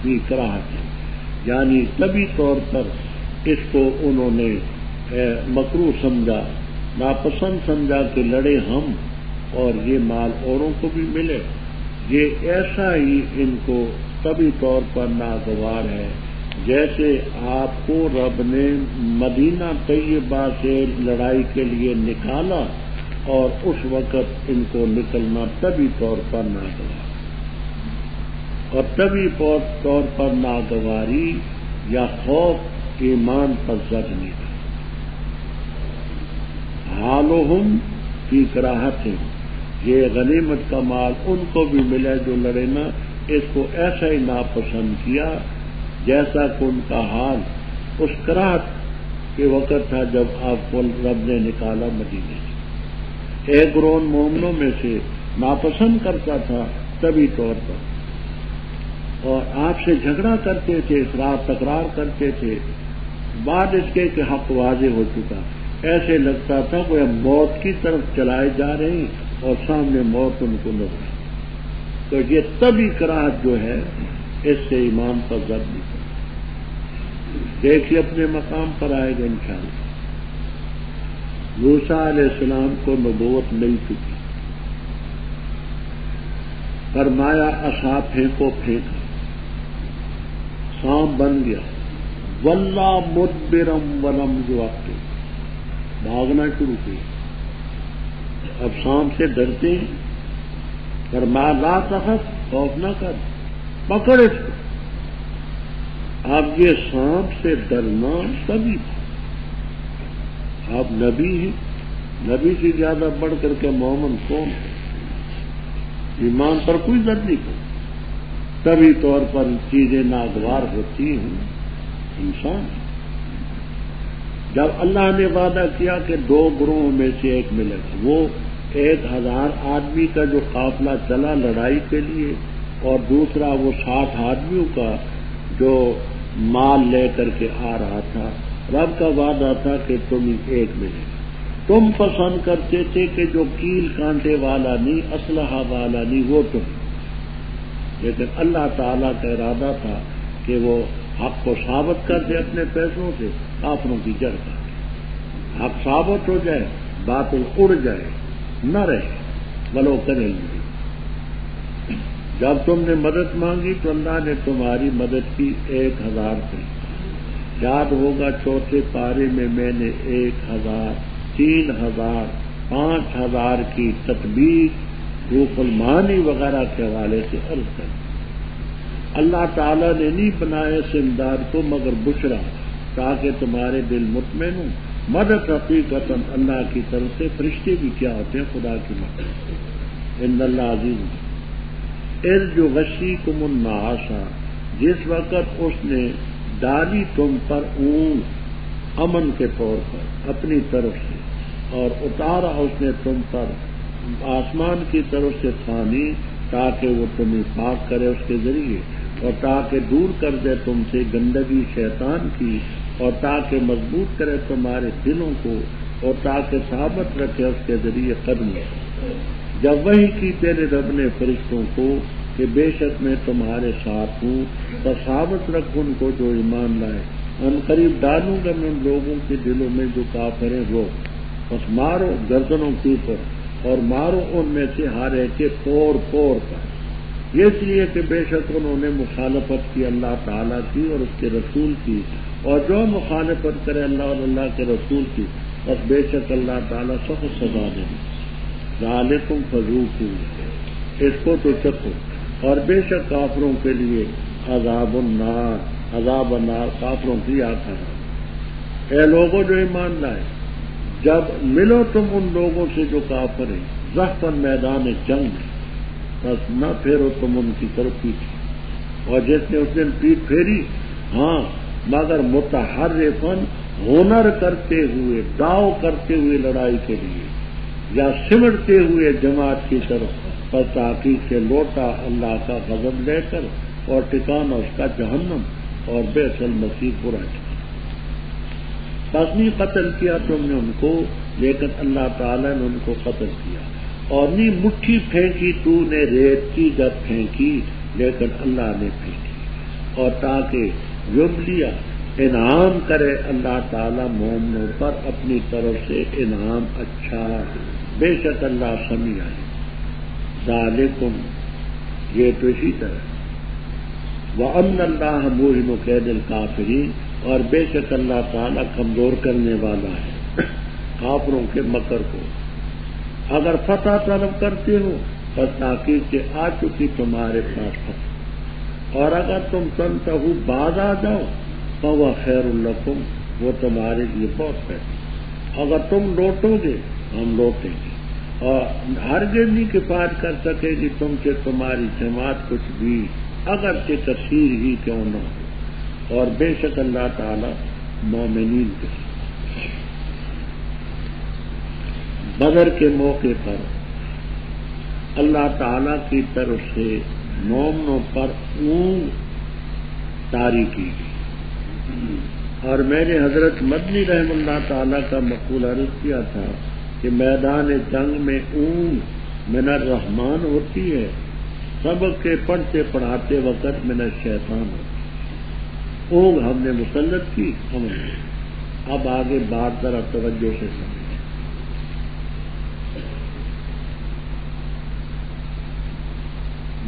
فی کراہتہم یعنی طبی طور پر اس کو انہوں نے مکروہ سمجھا، ناپسند سمجھا کہ لڑے ہم اور یہ مال اوروں کو بھی ملے، یہ ایسا ہی ان کو طبی طور پر ناگوار ہے جیسے آپ کو رب نے مدینہ طیبہ سے لڑائی کے لیے نکالا اور اس وقت ان کو نکلنا طبی طور پر ناگوار، اور طبی طور پر ناگواری یا خوف ایمان پر زد نہیں تھا۔ حالہم فی کراہتہم، یہ غنیمت کا مال ان کو بھی ملے جو لڑے نہ، اس کو ایسا ہی ناپسند کیا جیسا کہ ان کا حال اس کراہت کے وقت تھا جب آپ کو رب نے نکالا مدینے سے۔ ایک گروہ مومنوں میں سے ناپسند کرتا تھا طبی طور پر، اور آپ سے جھگڑا کرتے تھے، اصرار تکرار کرتے تھے، بعد اس کے کہ حق واضح ہو چکا، ایسے لگتا تھا وہ موت کی طرف چلائے جا رہے ہیں اور سامنے موت ان کو لگ رہی۔ تو یہ طبی کراہت جو ہے اس سے ایمان پر زد نہیں کرتا۔ دیکھیے اپنے مقام پر آئے گا انشاءاللہ۔ موسیٰ علیہ السلام کو نبوت مل چکی، فرمایا عصا پھینکو، پھینکا، سانپ بن گیا، واللہ مدبرم ولم یعقب، بھاگنا شروع کیا۔ اب سانپ سے ڈرتے ہیں، فرمایا لا تخف، خوف نہ کر، پکڑ اس کو۔ اب یہ سانپ سے ڈرنا تبھی تھا، آپ نبی ہیں، نبی سے زیادہ بڑھ کر کے مومن کون ہے؟ ایمان پر کوئی زد نہیں کرتا، طبی طور پر چیزیں ناگوار ہوتی ہیں انسان۔ جب اللہ نے وعدہ کیا کہ دو گروہوں میں سے ایک ملے گا، وہ 1000 آدمی کا جو قافلہ چلا لڑائی کے لیے، اور دوسرا وہ 60 آدمیوں کا جو مال لے کر کے آ رہا تھا، رب کا وعدہ تھا کہ تم ایک ملے گا۔ تم پسند کرتے تھے کہ جو کیل کانٹے والا نہیں، اسلحہ والا نہیں، وہ تم، لیکن اللہ تعالیٰ کا ارادہ تھا کہ وہ حق کو ثابت کر دے اپنے پیسوں سے، کافروں کی جڑ کاٹے، حق ثابت ہو جائے، باطل اڑ جائے، نہ رہے، ولو کرے گی۔ جب تم نے مدد مانگی تو اللہ نے تمہاری مدد کی 1000 سے۔ یاد ہوگا چوتھے پارے میں نے 1000، 3000، 5000 کی تطبیق روح المعانی وغیرہ کے حوالے سے عرض کر۔ اللہ تعالیٰ نے نہیں بنائے اس امداد کو مگر بشرا، تاکہ تمہارے دل مطمئن ہوں۔ مدد حقیقتاً اللہ کی طرف سے، فرشتے بھی کیا ہوتے ہیں؟ خدا کی مدد۔ ان اللہ عزیز اذ یغشیکم النعاس، جس وقت اس نے ڈالی تم پر اون امن کے طور پر اپنی طرف سے، اور اتارا اس نے تم پر آسمان کی طرف سے پانی، تاکہ وہ تمہیں پاک کرے اس کے ذریعے، اور تاکہ دور کر دے تم سے گندگی شیطان کی، اور تاکہ مضبوط کرے تمہارے دلوں کو، اور تاکہ ثابت رکھے اس کے ذریعے قدموں۔ جب وحی کی تیرے رب نے فرشتوں کو کہ بے شک میں تمہارے ساتھ ہوں، تو ثابت رکھ ان کو جو ایمان لائے، ان قریب ڈالوں گا میں ان لوگوں کے دلوں میں جو کافر ہیں وہ، بس مارو گردنوں کے اوپر، اور مارو ان میں سے ہر ایک کے پور پور پر، یہ اس لیے کہ بے شک انہوں نے مخالفت کی اللہ تعالیٰ کی اور اس کے رسول کی، اور جو مخالفت کرے اللہ اور اللہ کے رسول کی، بس بے شک اللہ تعالیٰ سخت سزا دیں گے۔ ذالکم فذوقوا، اس کو تو چکھو، اور بے شک کافروں کے لیے عذاب النار، عذاب النار کافروں کی آخر ہے۔ اے لوگوں جو ایمان لائے، جب ملو تم ان لوگوں سے جو کافر ہیں زحفاً میدان جنگ میں، بس نہ پھیرو تم ان کی طرف پیٹ، اور جس نے اس دن پیٹ پھیری ہاں مگر متحرفاً ہنر کرتے ہوئے، داؤ کرتے ہوئے لڑائی کے لیے، یا سمٹتے ہوئے جماعت کی طرف، پر تحقیق سے لوٹا اللہ کا غضب لے کر، اور ٹھکانہ اس کا جہنم، اور بئس المصیر برا ٹھکانہ۔ بس نہیں قتل کیا تم نے ان کو، لیکن اللہ تعالیٰ نے ان کو قتل کیا، اور نہیں مٹھی پھینکی تو نے ریت کی جب پھینکی، لیکن اللہ نے پھینکی، اور تاکہ یبلیا انعام کرے اللہ تعالیٰ مومنوں پر اپنی طرف سے انعام اچھا، بے شک اللہ سمیع ہے۔ ذالکم یہ تو اسی طرح، وَأَنَّ اللَّهَ مُوهِنُ كَيْدِ الْكَافِرِينَ، اور بے شک اللہ تعالیٰ کمزور کرنے والا ہے کافروں کے مکر کو۔ اگر فتح طلب کرتے ہو بس تحقیق سے آ چکی تمہارے پاس فتح، اور اگر تم تنتہو باز آ جاؤ فَهُوَ خَيْرٌ لَكُمْ، وہ تمہارے لیے بہت بہتر۔ اگر تم لوٹو گے ہم لوٹیں گے، اور ہرگز نہیں کفایت کر سکے گی تم سے تمہاری جماعت کچھ بھی، اگرچہ کثیر ہی کیوں نہ ہو، اور بے شک اللہ تعالی مومنین کے بدر کے موقع پر اللہ تعالی کی طرف سے مومنوں پر اونگ طاری کی گئی، اور میں نے حضرت مدنی رحم اللہ تعالی کا مقولہ عرض کیا تھا کہ میدان جنگ میں اونگ من الرحمان ہوتی ہے، سبق کے پڑھتے پڑھاتے وقت من الشیطان ہوتی ہے۔ اونگ ہم نے مسلط کی عمل میں۔ اب آگے بات ذرا توجہ سے سمجھیں۔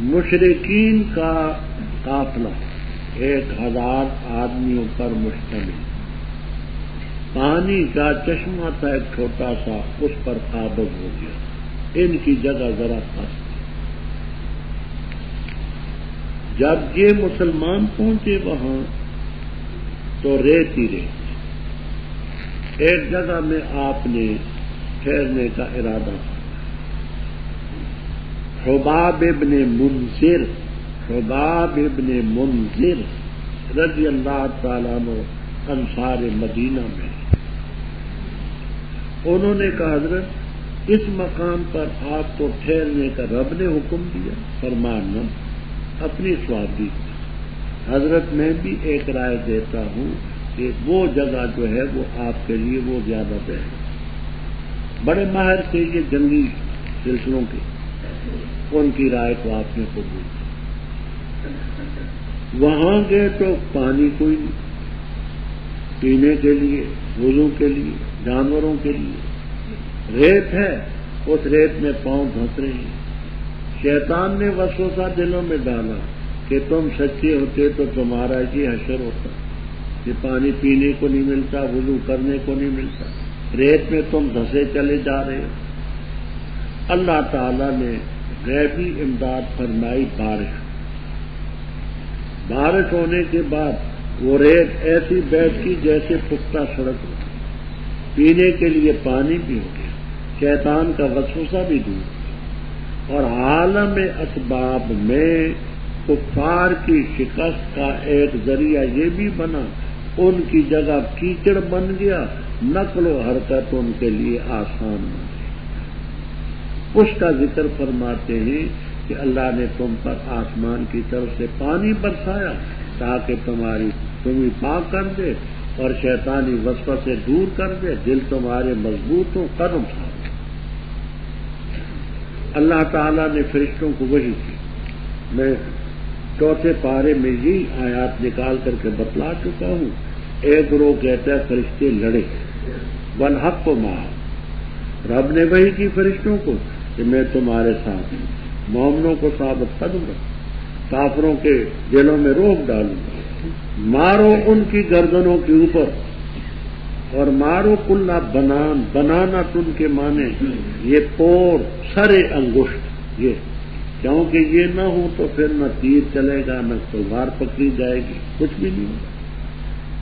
مشرکین کا قافلہ 1000 آدمیوں پر مشتمل، پانی کا چشمہ تھا ایک چھوٹا سا، اس پر قابض ہو گیا، ان کی جگہ ذرا پاس۔ جب یہ مسلمان پہنچے وہاں تو ریت ہی ریت، ایک جگہ میں آپ نے ٹھہرنے کا ارادہ کیا۔ حباب ابن منذر رضی اللہ تعالیٰ عنہ انصار مدینہ میں، انہوں نے کہا حضرت اس مقام پر آپ کو ٹھہرنے کا رب نے حکم دیا؟ فرمایا اپنی سوادی۔ حضرت میں بھی ایک رائے دیتا ہوں کہ وہ جگہ جو ہے وہ آپ کے لیے وہ زیادہ بہتر۔ بڑے ماہر تھے یہ جنگی سلسلوں کے، ان کی رائے کو آپ نے قبول کی۔ وہاں گئے تو پانی کوئی نہیں، پینے کے لیے، وضو کے لیے، جانوروں کے لیے ریت ہے، اس ریت میں پاؤں دھنس رہے ہیں۔ شیطان نے وسوسہ دلوں میں ڈالا کہ تم سچے ہوتے تو تمہارا یہ حشر ہوتا کہ پانی پینے کو نہیں ملتا، وضو کرنے کو نہیں ملتا، ریت میں تم دھسے چلے جا رہے ہو۔ اللہ تعالیٰ نے غیبی امداد فرمائی، بارش ہونے کے بعد وہ ریت ایسی بیٹھ کی جیسے پختہ سڑک ہو، پینے کے لیے پانی بھی ہو گیا، شیطان کا وسوسہ بھی دور، اور عالم اسباب میں کفار کی شکست کا ایک ذریعہ یہ بھی بنا، ان کی جگہ کیچڑ بن گیا، نقل و حرکت ان کے لیے آسان بن گئی۔ اس کا ذکر فرماتے ہیں کہ اللہ نے تم پر آسمان کی طرف سے پانی برسایا تاکہ تمہیں پاک کر دے اور شیطانی وسوسے دور کر دے، دل تمہارے مضبوط ہوں، قدم صاف۔ اللہ تعالیٰ نے فرشتوں کو وحی کی، میں چوتھے پارے میں یہ آیات نکال کر کے بتلا چکا ہوں۔ ایک گروہ کہتا ہے فرشتے لڑے، والحق معہ، رب نے وحی کی فرشتوں کو کہ میں تمہارے ساتھ ہوں، مومنوں کو ثابت قدم رکھ، کافروں کے دلوں میں روک ڈالوں گا، مارو ان کی گردنوں کے اوپر، اور مارو کلّا بنان، بنانا تن کے معنی یہ پور سرے انگشت، یہ کیونکہ یہ نہ ہو تو پھر نہ تیر چلے گا، نہ تلوار پکڑی جائے گی، کچھ بھی نہیں ہوگا۔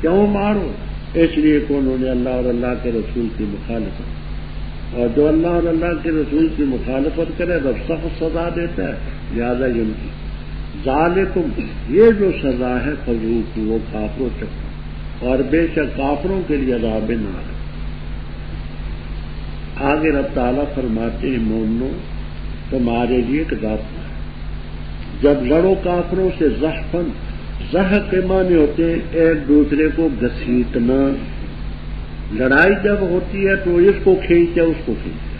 کیوں مارو؟ اس لیے کہ انہوں نے اللہ اور اللہ کے رسول کی مخالفت، اور جو اللہ اور اللہ کے رسول کی مخالفت کرے رب سخت سزا دیتا ہے، لہذا ان کی ذالکم یہ جو سزا ہے فذوقوا وہ کافروں تک، اور بے شک کافروں کے لیے عذاب نار۔ آگے رب تعالیٰ فرماتے ہیں مومنو تمہارے لیے ایک ضابطہ ہے، جب لڑو کافروں سے زحفن، زحف کے معنی ہوتے ہیں ایک دوسرے کو گھسیٹنا، لڑائی جب ہوتی ہے تو اس کو کھینچتے اس کو کھینچتے،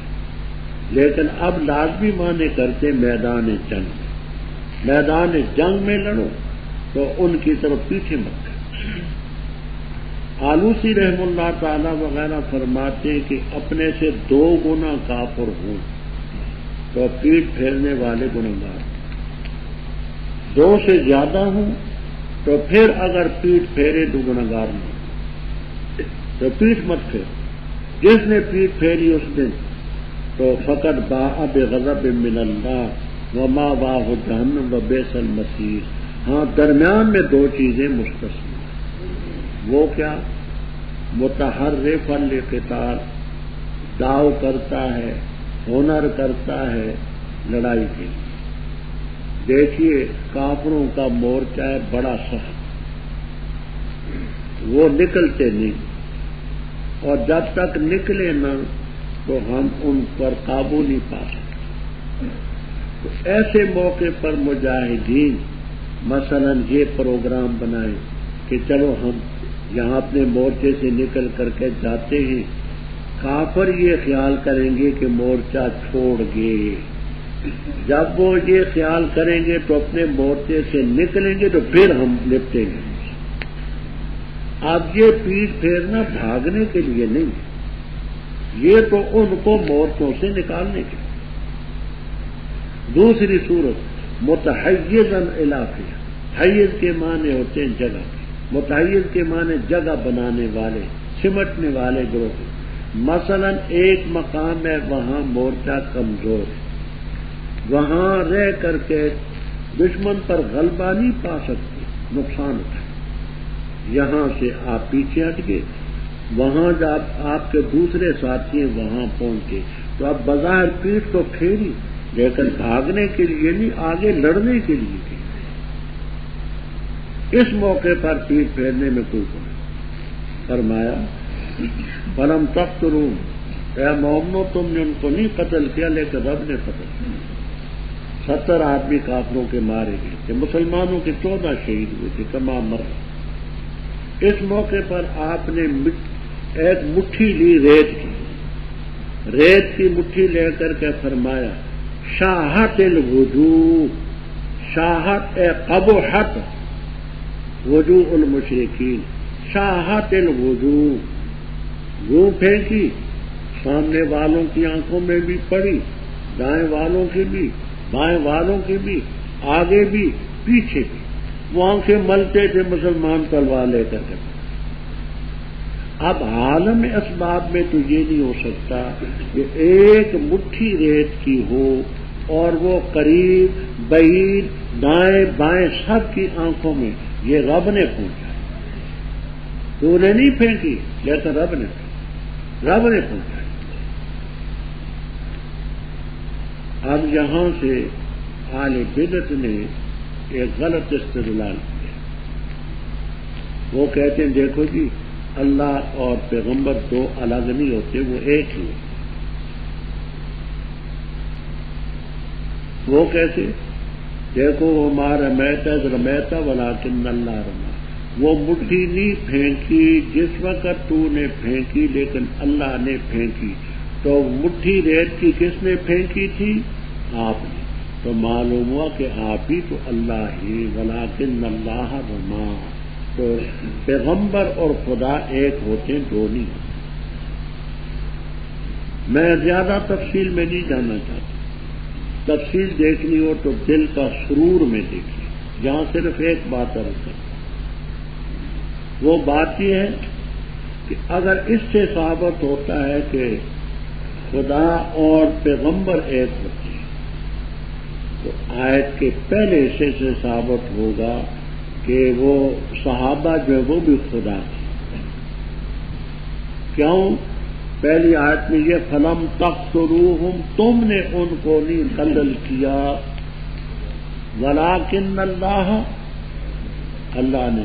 لیکن اب لازمی معنی کرتے میدان جنگ، میدان جنگ میں لڑو تو ان کی طرف پیچھے مت کرو۔ آلوسی رحم اللہ تعالی وغیرہ فرماتے ہیں کہ اپنے سے 2 گنا کافر ہوں تو پیٹھ پھیرنے والے گنہگار، 2 سے زیادہ ہوں تو پھر اگر پیٹھ پھیرے تو گنہگار نہیں، تو پیٹھ مت پھیر، جس نے پیٹھ پھیری اس دن تو فقط باء بغضب من اللہ ومأواہ جہنم وبئس المصیر۔ ہاں درمیان میں 2 چیزیں مستثنی، وہ کیا؟ متحرف للقتال، داؤ کرتا ہے، ہنر کرتا ہے لڑائی کے لیے۔ دیکھیے کافروں کا مورچہ ہے بڑا سخت، وہ نکلتے نہیں، اور جب تک نکلے نہ تو ہم ان پر قابو نہیں پا سکتے۔ تو ایسے موقع پر مجاہدین مثلا یہ پروگرام بنائیں کہ چلو ہم یہاں اپنے مورچے سے نکل کر کے جاتے ہیں، کافر یہ خیال کریں گے کہ مورچہ چھوڑ گئے، جب وہ یہ خیال کریں گے تو اپنے مورچے سے نکلیں گے تو پھر ہم نپٹیں گے۔ اب یہ پیٹھ پھیرنا بھاگنے کے لیے نہیں، یہ تو ان کو مورچوں سے نکالنے کے لیے۔ دوسری صورت متحیزا الی فئہ، حیز کے معنی ہوتے ہیں جگہ، متحیز کے معنی جگہ بنانے والے، سمٹنے والے گروہ۔ مثلا ایک مقام ہے وہاں مورچہ کمزور ہے، وہاں رہ کر کے دشمن پر غلبہ نہیں پا سکتے، نقصان اٹھائے، یہاں سے آپ پیچھے ہٹ گئے، وہاں جب آپ کے دوسرے ساتھی وہاں پہنچے تو اب بظاہر پیٹھ تو پھیری لیکن بھاگنے کے لیے نہیں، آگے لڑنے کے لیے تھی۔ اس موقع پر پیٹھ پھیرنے میں کوئی نہیں۔ فرمایا فلم تقتلوا، اے مومنو تم نے ان کو نہیں قتل کیا لیکن رب نے قتل کیا۔ 70 آدمی کافروں کے مارے گئے تھے، مسلمانوں کے 14 شہید ہوئے تھے، تمام مر گئے۔ اس موقع پر آپ نے ایک مٹھی لی ریت کی مٹھی لے کر کے فرمایا شاہت الوجوہ، شاہت اے قبحت وجوہ المشرکین، شاہت الوجوہ، وہ پھینکی، سامنے والوں کی آنکھوں میں بھی پڑی، دائیں والوں کی بھی، بائیں والوں کی بھی، آگے بھی پیچھے بھی، وہ آنکھیں ملتے تھے مسلمان تلوار لے کر کے۔ اب عالم اسباب میں تو یہ نہیں ہو سکتا کہ ایک مٹھی ریت کی ہو اور وہ قریب بعید دائیں بائیں سب کی آنکھوں میں، یہ رب نے پہنچا، تو نے نہیں پھینکی لیکن رب نے پہنچا۔ اب یہاں سے اہل بدعت نے ایک غلط استدلال کیا، وہ کہتے ہیں دیکھو جی اللہ اور پیغمبر 2 الگ نہیں ہوتے، وہ ایک ہی ہوتے۔ وہ کیسے؟ دیکھو وہ رمیتا ولکن اللہ رما، وہ مٹھی نہیں پھینکی جس وقت تو نے پھینکی لیکن اللہ نے پھینکی، تو مٹھی ریت کی کس نے پھینکی تھی؟ آپ نے، تو معلوم ہوا کہ آپ ہی تو اللہ ہی، ولکن اللہ رما۔ تو پیغمبر اور خدا ایک ہوتے ہیں، 2 نہیں ہوتے۔ میں زیادہ تفصیل میں نہیں جاننا چاہتا، تفصیل دیکھنی ہو تو دل کا سرور میں دیکھیے، جہاں صرف ایک بات عرض کرتا ہوں، وہ بات یہ ہے کہ اگر اس سے ثابت ہوتا ہے کہ خدا اور پیغمبر ایک ہوتے ہیں تو آیت کے پہلے حصے سے ثابت ہوگا کہ وہ صحابہ جو ہے وہ بھی خدا تھے، کیوں؟ پہلی آیت میں یہ فلم تقتلوہم، تم نے ان کو نہیں قتل کیا، ولکن اللہ نے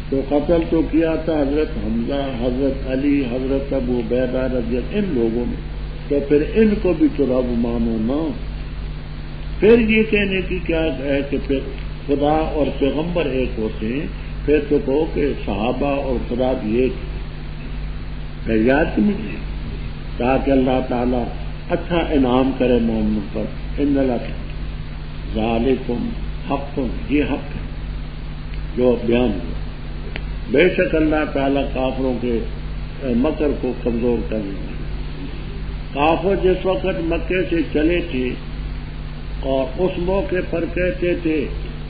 تو قتل تو کیا تھا حضرت حمزہ، حضرت علی، حضرت ابو عبیدہ رضی اللہ، ان لوگوں نے، تو پھر ان کو بھی تو رب مانو نا۔ پھر یہ کہنے کی کیا ہے کہ پھر خدا اور پیغمبر ایک ہوتے ہیں، پھر تو کہو کہ صحابہ اور خدا بھی ایک ہے، یاد نہیں، تاکہ اللہ تعالیٰ اچھا انعام کرے مومنوں پر۔ ان اللہ ذالکم حق، یہ حق ہے جو بیان ہوا۔ بے شک اللہ تعالیٰ کافروں کے مکر کو کمزور کر دیں گے۔ کافر جس وقت مکے سے چلے تھے اور اس موقع پر کہتے تھے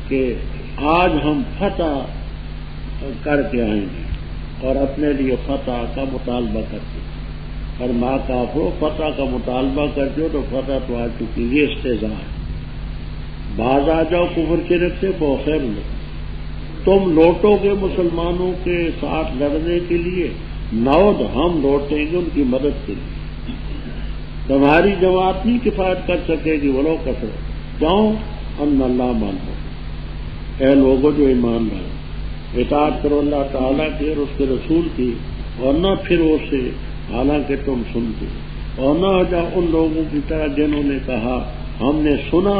کہ آج ہم فتح کر کے آئیں گے اور اپنے لیے فتح کا مطالبہ کرتے تھے، اور ماں کافروں فتح کا مطالبہ کرتے ہو تو فتح تو آ چکی، یہ استہزاء ہے۔ باز آ جاؤ کفر شرک سے بخیر لو، تم لوٹو گے مسلمانوں کے ساتھ لڑنے کے لیے، نود ہم لوٹیں گے ان کی مدد کے لیے۔ تمہاری جماعت نہیں کفایت کر سکے گی ولو کثرت، کیوں؟ ان اللہ مانو، اے لوگوں جو ایمان لائے، اطاعت کرو اللہ تعالیٰ کی اور اس کے رسول کی، اور نہ پھرو سے حالانکہ تم سنتے، اور نہ ہو جاؤ ان لوگوں کی طرح جنہوں نے کہا ہم نے سنا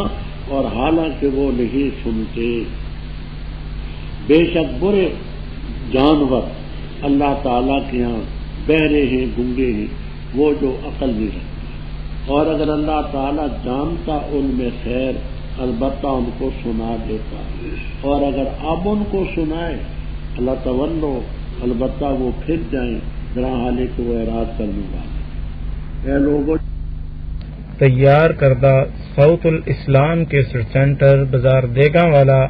اور حالانکہ وہ نہیں سنتے۔ بے شک برے جانور اللہ تعالیٰ کے یہاں بہرے ہیں، گنگے ہیں، وہ جو عقل نہیں رکھتے، اور اگر اللہ تعالیٰ جانتا ان میں خیر البتہ ان کو سنا دیتا، اور اگر اب ان کو سنائے اللہ تولو البتہ وہ پھر جائیں، ذرا حالے کہ وہ اعراض کرنے والے۔ اے لوگوں، تیار کردہ صوت الاسلام کے سینٹر بازار دیگاں والا،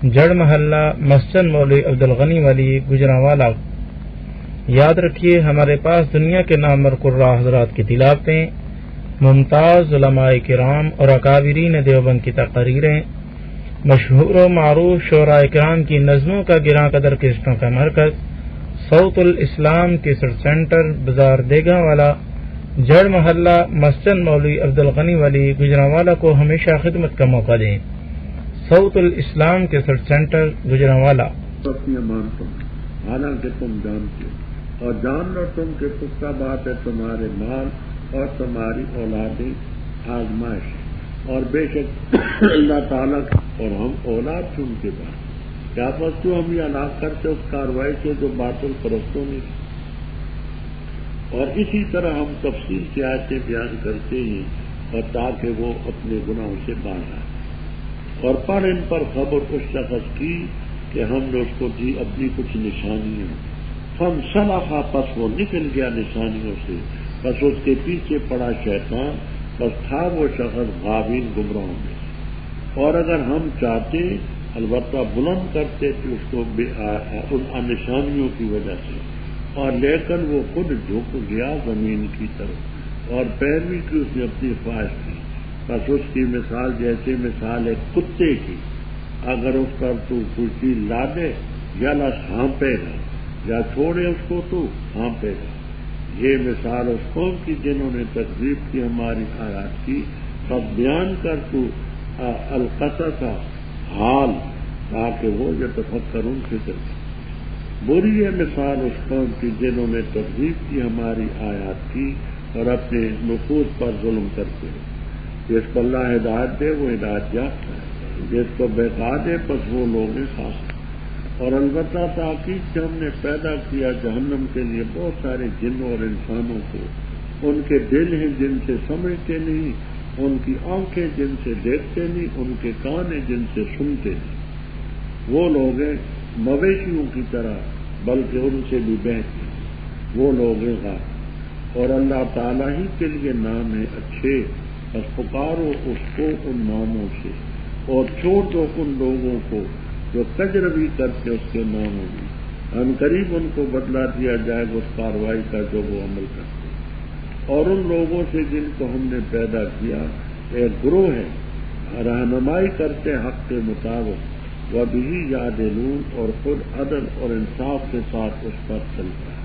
جڑ محلہ، مسجد مولوی عبدالغنی والی، گجرانوالہ۔ یاد رکھیے ہمارے پاس دنیا کے نامور قراء حضرات کی تلاوتیں، ممتاز علماء کرام اور اکابرین دیوبند کی تقریریں، مشہور و معروف شعراء کرام کی نظموں کا گراں قدر قسطوں کا مرکز صوت الاسلام کیسٹ سینٹر بازار دیگاں والا، جڑ محلہ، مسجد مولوی عبدالغنی والی، گجرانوالہ کو ہمیشہ خدمت کا موقع دیں۔ صوت الاسلام کیسٹ سینٹر گجرانوالہ۔ اپنی امان تم حالانکہ تم جانتے ہو، اور جان لو تم کہ پختہ بات ہے تمہارے مال اور تمہاری اولادیں آزمائش ہے، اور بے شک اللہ تعالیٰ اور ہم اولاد ان کے بعد کیا پس ہم یہ ہلاک کرتے اس کاروائی سے جو باطل پرستوں نے، اور اسی طرح ہم تفصیل کی آیتیں بیان کرتے ہیں اور تاکہ وہ اپنے گناہوں سے باز آئے، اور پر ان پر خبر اس شخص کی کہ ہم نے اس کو دی اپنی کچھ نشانیاں، فن صلاحہ پس وہ نکل گیا نشانیوں سے، بس اس کے پیچھے پڑا شیطان، بس تھا وہ شخص غابین گمراہوں میں، اور اگر ہم چاہتے البتہ بلند کرتے تھے اس کو ان نشانیوں کی وجہ سے، اور لیکن وہ خود جھک گیا زمین کی طرف اور پیروی کی اس نے اپنی خواہش کی، بس اس کی مثال جیسے مثال ہے کتے کی، اگر اس پر تو کوئی چیز لا دے یا ہانپے گا، یا چھوڑے اس کو تو ہانپے گا۔ یہ مثال اس قوم کی جنہوں نے تکذیب کی ہماری آیات کی، سب بیان کر تو القصص حال تاکہ وہ یتفکرون فکر کریں۔ بری ہے مثال اس قوم کی جنہوں نے تکذیب کی ہماری آیات کی اور اپنے نفوذ پر ظلم کرتے ہیں۔ جس کو اللہ ہدایت دے وہ ہدایت یافتہ ہے، جس کو بہکا دے بس وہ لوگ خاص ہیں۔ اور البتہ تحقیق کہ ہم نے پیدا کیا جہنم کے لیے بہت سارے جنوں اور انسانوں کو، ان کے دل ہیں جن سے سمجھتے نہیں، ان کی آنکھیں جن سے دیکھتے نہیں، ان کے کان ہیں جن سے سنتے نہیں، وہ لوگ ہیں مویشیوں کی طرح بلکہ ان سے بھی بہتر، وہ لوگ ہیں غافل۔ اور اللہ تعالیٰ ہی کے لیے نام ہے اچھے، بس پکارو اس کو ان ناموں سے، اور چھوڑ دو ان لوگوں کو جو کجروی کرتے اس کے ناموں میں، ان قریب ان کو بدلا دیا جائے گا اس کاروائی کا جو وہ عمل کرتے۔ اور ان لوگوں سے جن کو ہم نے پیدا کیا ایک گروہ ہے رہنمائی کرتے حق کے مطابق، وَبِهِ يَعْدِلُونَ، اور خود عدل اور انصاف کے ساتھ اس پر چلتا ہے۔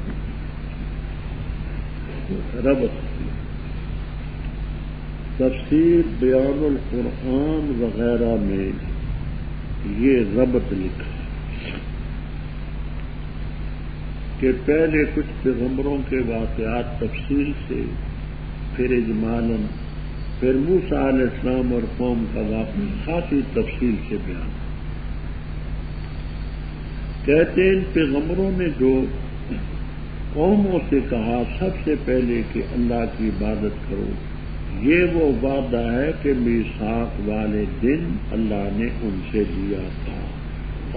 ربط کی تفسیر بیان القرآن وغیرہ میں یہ ربط لکھا کہ پہلے کچھ پیغمبروں کے واقعات تفصیل سے، پھر اجمالاً، پھر موسیٰ علیہ السلام اور قوم کا واقعہ خاصی تفصیل سے بیان۔ کہتے ہیں ان پیغمبروں نے جو قوموں سے کہا سب سے پہلے کہ اللہ کی عبادت کرو، یہ وہ وعدہ ہے کہ میثاق والے دن اللہ نے ان سے لیا تھا،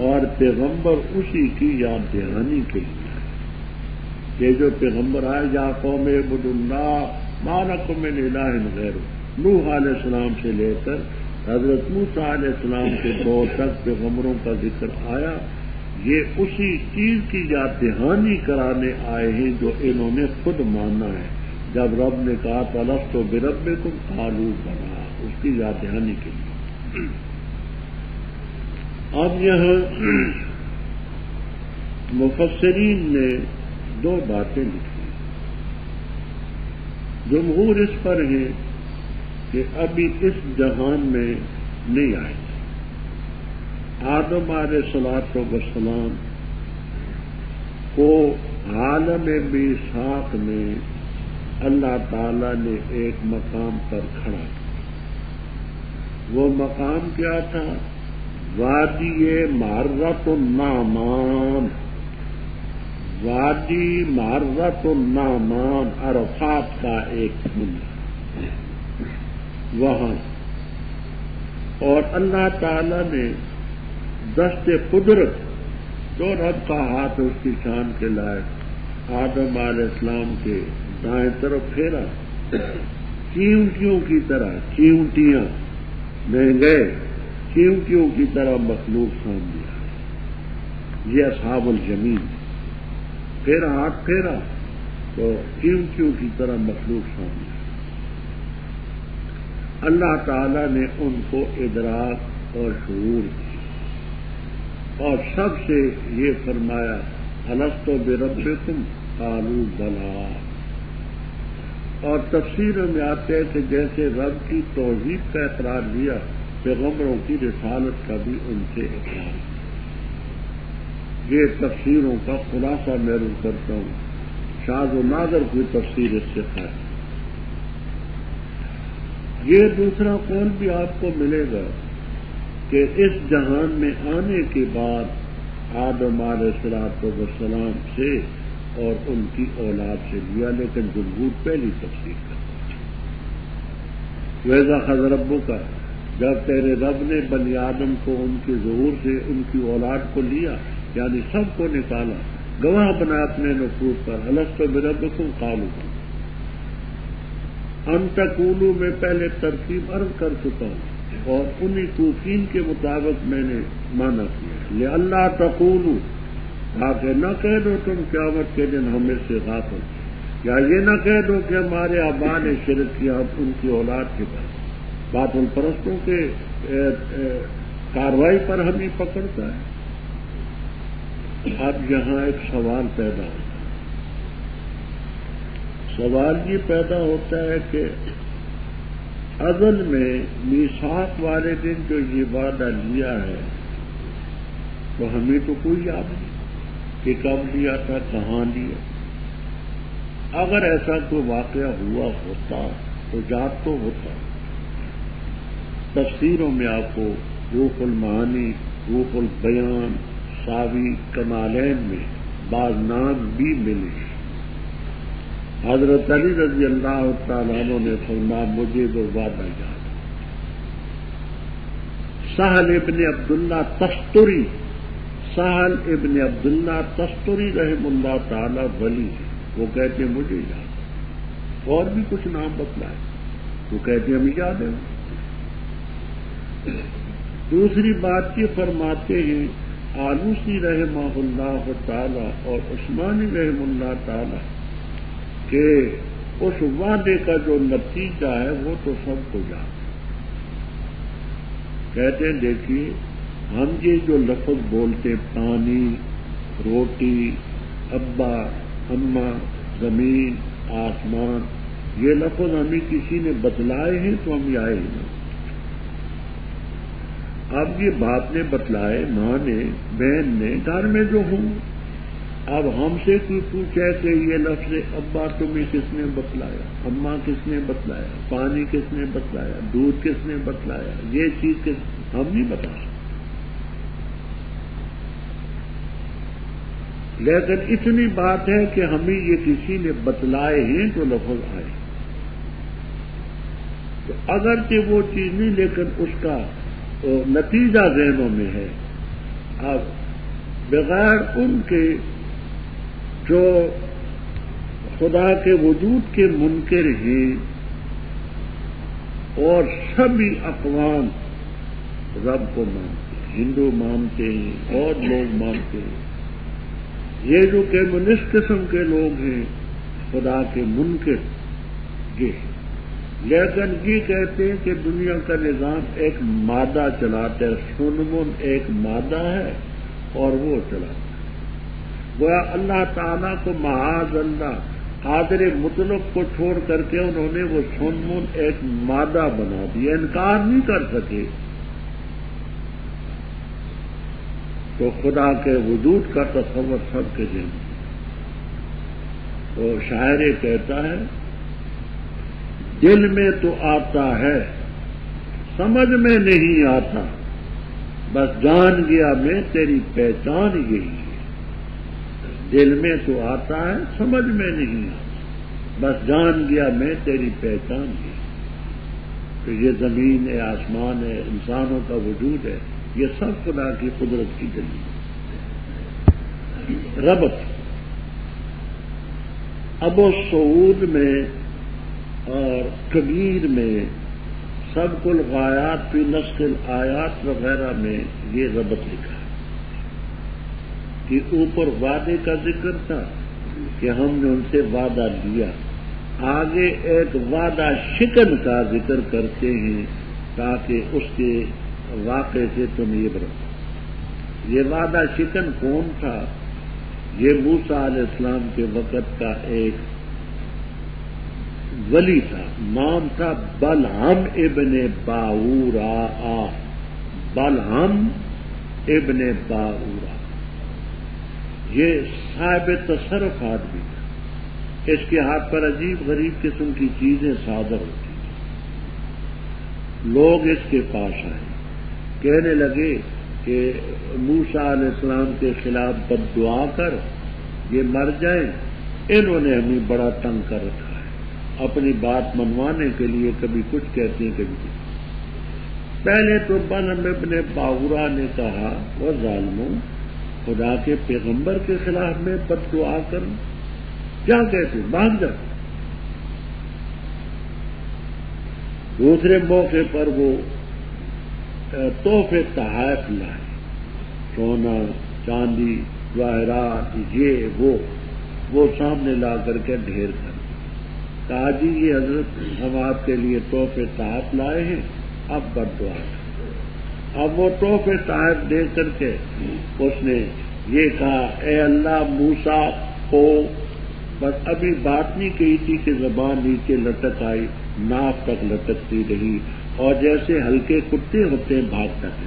اور پیغمبر اسی کی یاد دہانی کے لیے کہ جو پیغمبر آئے یا قوم اعبدوا اللہ ما لکم من الہ غیرہ، نوح علیہ السلام سے لے کر حضرت موسیٰ علیہ السلام کے دور تک پیغمبروں کا ذکر آیا، یہ اسی چیز کی یاد دہانی کرانے آئے ہیں جو انہوں نے خود مانا ہے۔ جب رب نے کہا الست بربکم قالوا بلی، اس کی یاد دہانی کے لیے۔ اب یہاں مفسرین نے دو باتیں لکھی، جمہور اس پر ہے کہ ابھی اس جہان میں نہیں آئے۔ آدم علیہ الصلوۃ والسلام کو عالم میثاق میں اللہ تعالی نے ایک مقام پر کھڑا کیا۔ وہ مقام کیا تھا؟ وادی معرۃ النعمان، وادی معرۃ النعمان، عرفات کا ایک منظر وہاں، اور اللہ تعالی نے دست قدرت جو رب کا ہاتھ اس کی شان کے لائق آدم علیہ السلام کے دائیں طرف پھیرا، چیونٹیوں کی طرح، چیونٹیاں میں گئے، چیونٹیوں کی طرح مخلوق سامنے آئی، یہ اصحاب الجمین۔ پھر ہاتھ پھیرا تو چیونٹیوں کی طرح مخلوق سامنے آئی۔ اللہ تعالی نے ان کو ادراک اور شعور دیا اور سب سے یہ فرمایا الست بربکم قالوا بلی، اور تفسیر میں آتے ہیں کہ جیسے رب کی توحید کا اقرار لیا، پیغمبروں کی رسالت کا بھی ان سے اقرار۔ یہ تفسیروں کا خلاصہ میں عرض کرتا ہوں، شاذ و نادر کوئی تفسیر اس سے خاص۔ یہ دوسرا قول بھی آپ کو ملے گا کہ اس جہان میں آنے کے بعد آدم علیہ السلام سے اور ان کی اولاد سے لیا، لیکن جمہور پہلی تفسیر کرتا ہے۔ ویزا خذ ربک، جب تیرے رب نے بنی آدم کو ان کے ظہور سے ان کی اولاد کو لیا، یعنی سب کو نکالا، گواہ بنا اپنے نفوس پر، الست بربکم قالوا بلی۔ ان تقولوا میں پہلے ترتیب عرض کر چکا ہوں، اور انہی کوفین کے مطابق میں نے مانا کیا، لئلا تقولوا، تاکہ نہ کہہ دو تم قیامت کے دن ہمیں سے غافل، یا یہ نہ کہہ دو کہ ہمارے آبا نے شرک کیا ان کی اولاد کے پاس۔ باطل پرستوں کے کارروائی پر ہمیں پکڑتا ہے۔ اب یہاں ایک سوال پیدا ہوتا ہے، سوال یہ پیدا ہوتا ہے کہ ازل میں میثاق والے دن جو یہ وعدہ لیا ہے تو ہمیں تو کوئی یاد نہیں کہ کب لیا تھا، کہاں لیا۔ اگر ایسا کوئی واقعہ ہوا ہوتا تو یاد تو ہوتا۔ تفسیروں میں آپ کو روح المعانی، روح البیان، ساوی کمالین میں بعض نام بھی ملے۔ حضرت علی رضی اللہ تعالیٰ عنہ نے فرمایا مجھے وہ وعدہ یاد۔ سہل ابن عبداللہ تستری، سہل ابن عبداللہ تستری رحم اللہ تعالی ولی، وہ کہتے مجھے یاد، اور بھی کچھ نام بتلائے، وہ کہتے ہمیں یاد ہے۔ دوسری بات یہ فرماتے ہیں آلوسی رحمہ اللہ تعالی اور عثمانی رحم اللہ تعالی کہ اس وعدے کا جو نتیجہ ہے وہ تو سب کو یاد ہے۔ کہتے ہیں دیکھیے ہم یہ جو لفظ بولتے پانی، روٹی، ابا، اماں، زمین، آسمان، یہ لفظ ہمیں کسی نے بتلائے ہیں تو ہم آئے ہی نا۔ اب یہ باپ نے بتلائے، ماں نے، بہن نے، گھر میں جو ہوں، اب ہم سے کوئی پوچھے کہ یہ لفظ ابا تمہیں کس نے بتلایا، اماں کس نے بتلایا، پانی کس نے بتلایا، دودھ کس نے بتلایا، یہ چیز ہم نہیں بتا سکتے، لیکن اتنی بات ہے کہ ہمیں یہ کسی نے بتلائے ہیں تو لفظ آئے، تو اگرچہ وہ چیز نہیں لیکن اس کا نتیجہ ذہنوں میں ہے۔ اب بغیر ان کے جو خدا کے وجود کے منکر ہیں اور سبھی اقوام رب کو مانتے ہیں، ہندو مانتے ہیں اور لوگ مانتے ہیں، یہ جو کمیونسٹ قسم کے لوگ ہیں خدا کے منکر یہ، لیکن یہ کہتے ہیں کہ دنیا کا نظام ایک مادہ چلاتا ہے، سنمن ایک مادہ ہے اور وہ چلاتا ہے، گویا اللہ تعالیٰ کو معاذ اللہ قادر مطلق کو چھوڑ کر کے انہوں نے وہ سنمن ایک مادہ بنا دیا، انکار نہیں کر سکے، تو خدا کے وجود کا تصور سب کے ذہن میں۔ وہ شاعر کہتا ہے دل میں تو آتا ہے سمجھ میں نہیں آتا، بس جان گیا میں تیری پہچان یہی ہے، دل میں تو آتا ہے سمجھ میں نہیں آتا، بس جان گیا میں تیری پہچان یہی ہے۔ تو یہ زمین ہے، آسمان ہے، انسانوں کا وجود ہے، یہ سب خدا کی قدرت کی دلیل ہے۔ ربط ابو سعود میں اور کبیر میں سبق الغایات فی نسخ الآیات وغیرہ میں یہ ربط لکھا ہے کہ اوپر وعدے کا ذکر تھا کہ ہم نے ان سے وعدہ لیا، آگے ایک وعدہ شکن کا ذکر کرتے ہیں تاکہ اس کے واقعے سے تم یہ برو۔ یہ وعدہ شکن کون تھا؟ یہ موسیٰ علیہ السلام کے وقت کا ایک ولی تھا، نام تھا بلعم ابن باورا، بلعم ابن باورا، یہ صاحب تصرف آدمی تھا، اس کے ہاتھ پر عجیب غریب قسم کی چیزیں صادر ہوتی تھیں، لوگ اس کے پاس آئے، کہنے لگے کہ موسیٰ علیہ السلام کے خلاف بد دعا کر یہ مر جائیں، انہوں نے ہمیں بڑا تنگ کر رکھا ہے، اپنی بات منوانے کے لیے کبھی کچھ کہتے ہیں کبھی کچھ۔ پہلے تو بلعم ابن باورا نے کہا وہ ظالموں، خدا کے پیغمبر کے خلاف میں بد دعا کروں، کیا کہتے بھاگ جا۔ دوسرے موقع پر وہ تحفے تحائف لائے، سونا چاندی جواہرات یہ وہ سامنے لا کر کے ڈھیر کر کہا جی یہ حضرت ہم آپ کے لیے تحفے تحائف لائے ہیں، اب بد دعا کریں۔ اب وہ تحفے تحائف دے کر کے اس نے یہ کہا اے اللہ موسیٰ کو، بس ابھی بات نہیں کہی تھی کہ زبان نیچے لٹک آئی، ناف تک لٹکتی رہی اور جیسے ہلکے کتے ہوتے ہیں بھاگتا ہے۔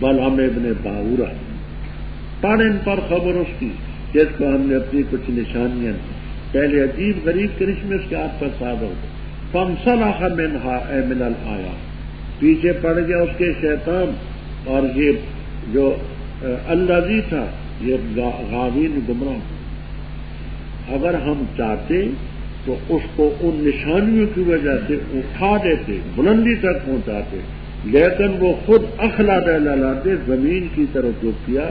بلعم ابن باورا پڑھ ان پر خبر اس کی جس کو ہم نے اپنی کچھ نشانیاں پہلے عجیب غریب کرشمے اس کے ہاتھ پر صادر ہو، فانسلخ منہا اے من الآیات، پیچھے پڑ گیا اس کے شیطان، اور یہ جو الذی تھا یہ غاوین گمراہ۔ اگر ہم چاہتے تو اس کو ان نشانیوں کی وجہ سے اٹھا دیتے، بلندی تک پہنچاتے، لیکن وہ خود اخلا لاتے زمین کی طرف رخ کیا،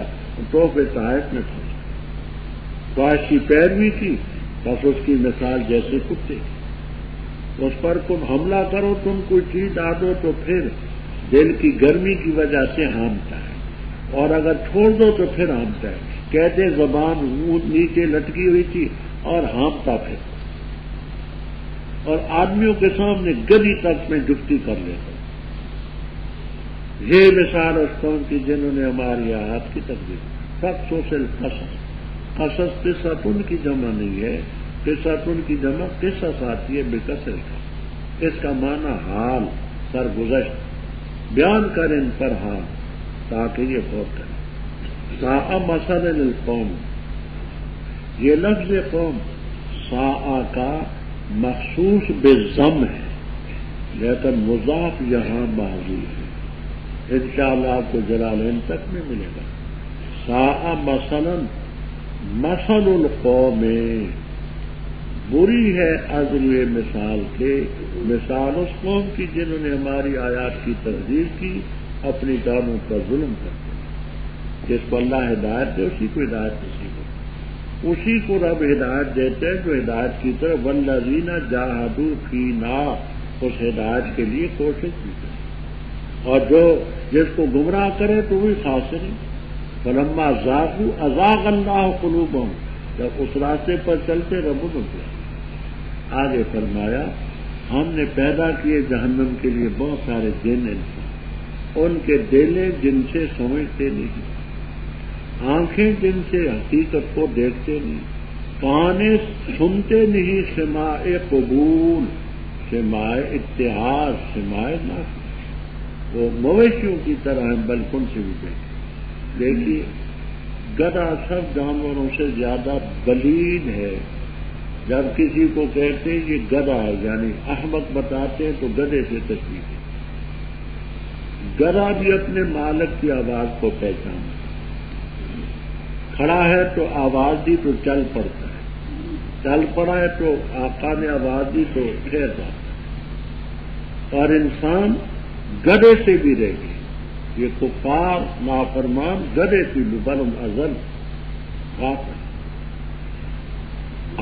تحفے تحائف میں پھنس خواہش کی پیروی کی، بس اس کی مثال جیسے کتے، اس پر تم حملہ کرو، تم کوئی چیز ڈالو تو پھر دل کی گرمی کی وجہ سے ہانپتا ہے، اور اگر چھوڑ دو تو پھر ہانپتا ہے، کہتے زبان نیچے لٹکی ہوئی تھی اور ہانپتا پھر، اور آدمیوں کے سامنے گدی تک میں جفتی کر لیتا۔ یہ مثال اس قوم کی جنہوں نے ہماری آیات کی تکذیب، سب سوشل قسم قصص قصتن کی جمع نہیں ہے، قصتن کی جمع قصص آتی ہے بکسر کا، اس کا معنی حال، سرگزشت، بیان کر ان پر حال تاکہ یہ غور کریں۔ ساء مثلا للقوم، یہ لفظ قوم ساء کا مخصوص بالضم ہے، لیکن مضاف یہاں معذوف ہے، انشاءاللہ آپ کو جلالین تک میں ملے گا۔ ساء مثلا مثل القوم، بری ہے عزل مثال کے، مثال اس قوم کی جنہوں نے ہماری آیات کی تکذیب کی، اپنی جانوں پر ظلم کرتے ہیں۔ جس کو اللہ ہدایت دے اسی کو ہدایت نصیب ہو، اسی کو رب ہدایت دیتے ہیں جو ہدایت کی طرف والذین جاہدوا فینا، اس ہدایت کے لیے کوشش بھی کرے، اور جو جس کو گمراہ کرے تو وہی خاسر ہے۔ فلما زاغوا ازاغ اللہ قلوبہم، جب اس راستے پر چلتے رب ان کو آگے فرمایا ہم نے پیدا کیے جہنم کے لیے بہت سارے جن انسان، ان کے دلیں جن سے سمجھتے نہیں، آنکھیں جن سے حقیقت کو دیکھتے نہیں، کانے سنتے نہیں، سماع قبول، سماع اتحاد، سماع نافذ، وہ مویشیوں کی طرح ہیں بلکہ ان سے بھی بہتر۔ دیکھیے گدھا سب جانوروں سے زیادہ بلید ہے، جب کسی کو کہتے ہیں یہ گدھا ہے یعنی احمق بتاتے ہیں تو گدھے سے تشبیہ ہے۔ گدھا بھی اپنے مالک کی آواز کو پہچانتا، کھڑا ہے تو آواز دی تو چل پڑتا ہے، چل پڑا ہے تو آقا نے آواز دی تو ٹھہر جاتا ہے، اور انسان گدھے سے بھی رہ گئے، یہ کفار نافرمان گدھے سے بھی بلم ازل غافل۔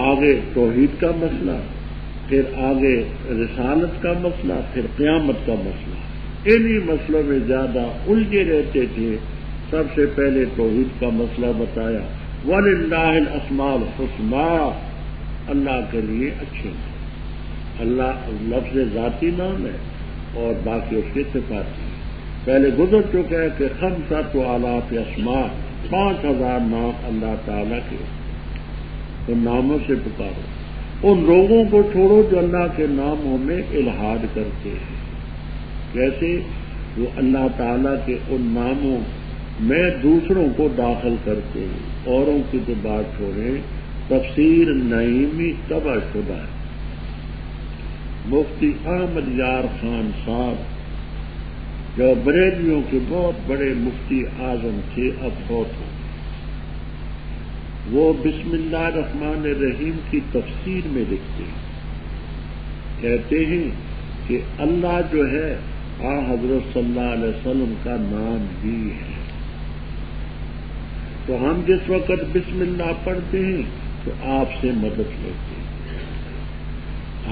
آگے توحید کا مسئلہ، پھر آگے رسالت کا مسئلہ، پھر قیامت کا مسئلہ، انہی مسئلوں میں زیادہ الجھے رہتے تھے۔ سب سے پہلے توحید کا مسئلہ بتایا، وَلِلَّهِ الْأَسْمَاءُ الْحُسْنَى، اللہ کے لیے اچھے نام، اللہ لفظ ذاتی نام ہے اور باقی اس کے صفاتی۔ پہلے گزر چکا ہے کہ 5,000 اسماء، 5,000 نام اللہ تعالیٰ کے، ان ناموں سے پکارو۔ ان لوگوں کو چھوڑو جو اللہ کے ناموں میں الحاد کرتے ہیں، جیسے وہ اللہ تعالیٰ کے ان ناموں میں دوسروں کو داخل کرتے ہیں، اوروں کی تو بات چھوڑیں، تفسیر نعیمی تباہ شدہ ہے۔ مفتی احمد یار خان صاحب جو بریلویوں کے بہت بڑے مفتی اعظم تھے، اب فوت ہو، وہ بسم اللہ الرحمن الرحیم کی تفسیر میں لکھتے ہیں، کہتے ہیں کہ اللہ جو ہے حضرت صلی اللہ علیہ وسلم کا نام بھی ہے، تو ہم جس وقت بسم اللہ پڑھتے ہیں تو آپ سے مدد لیتے ہیں۔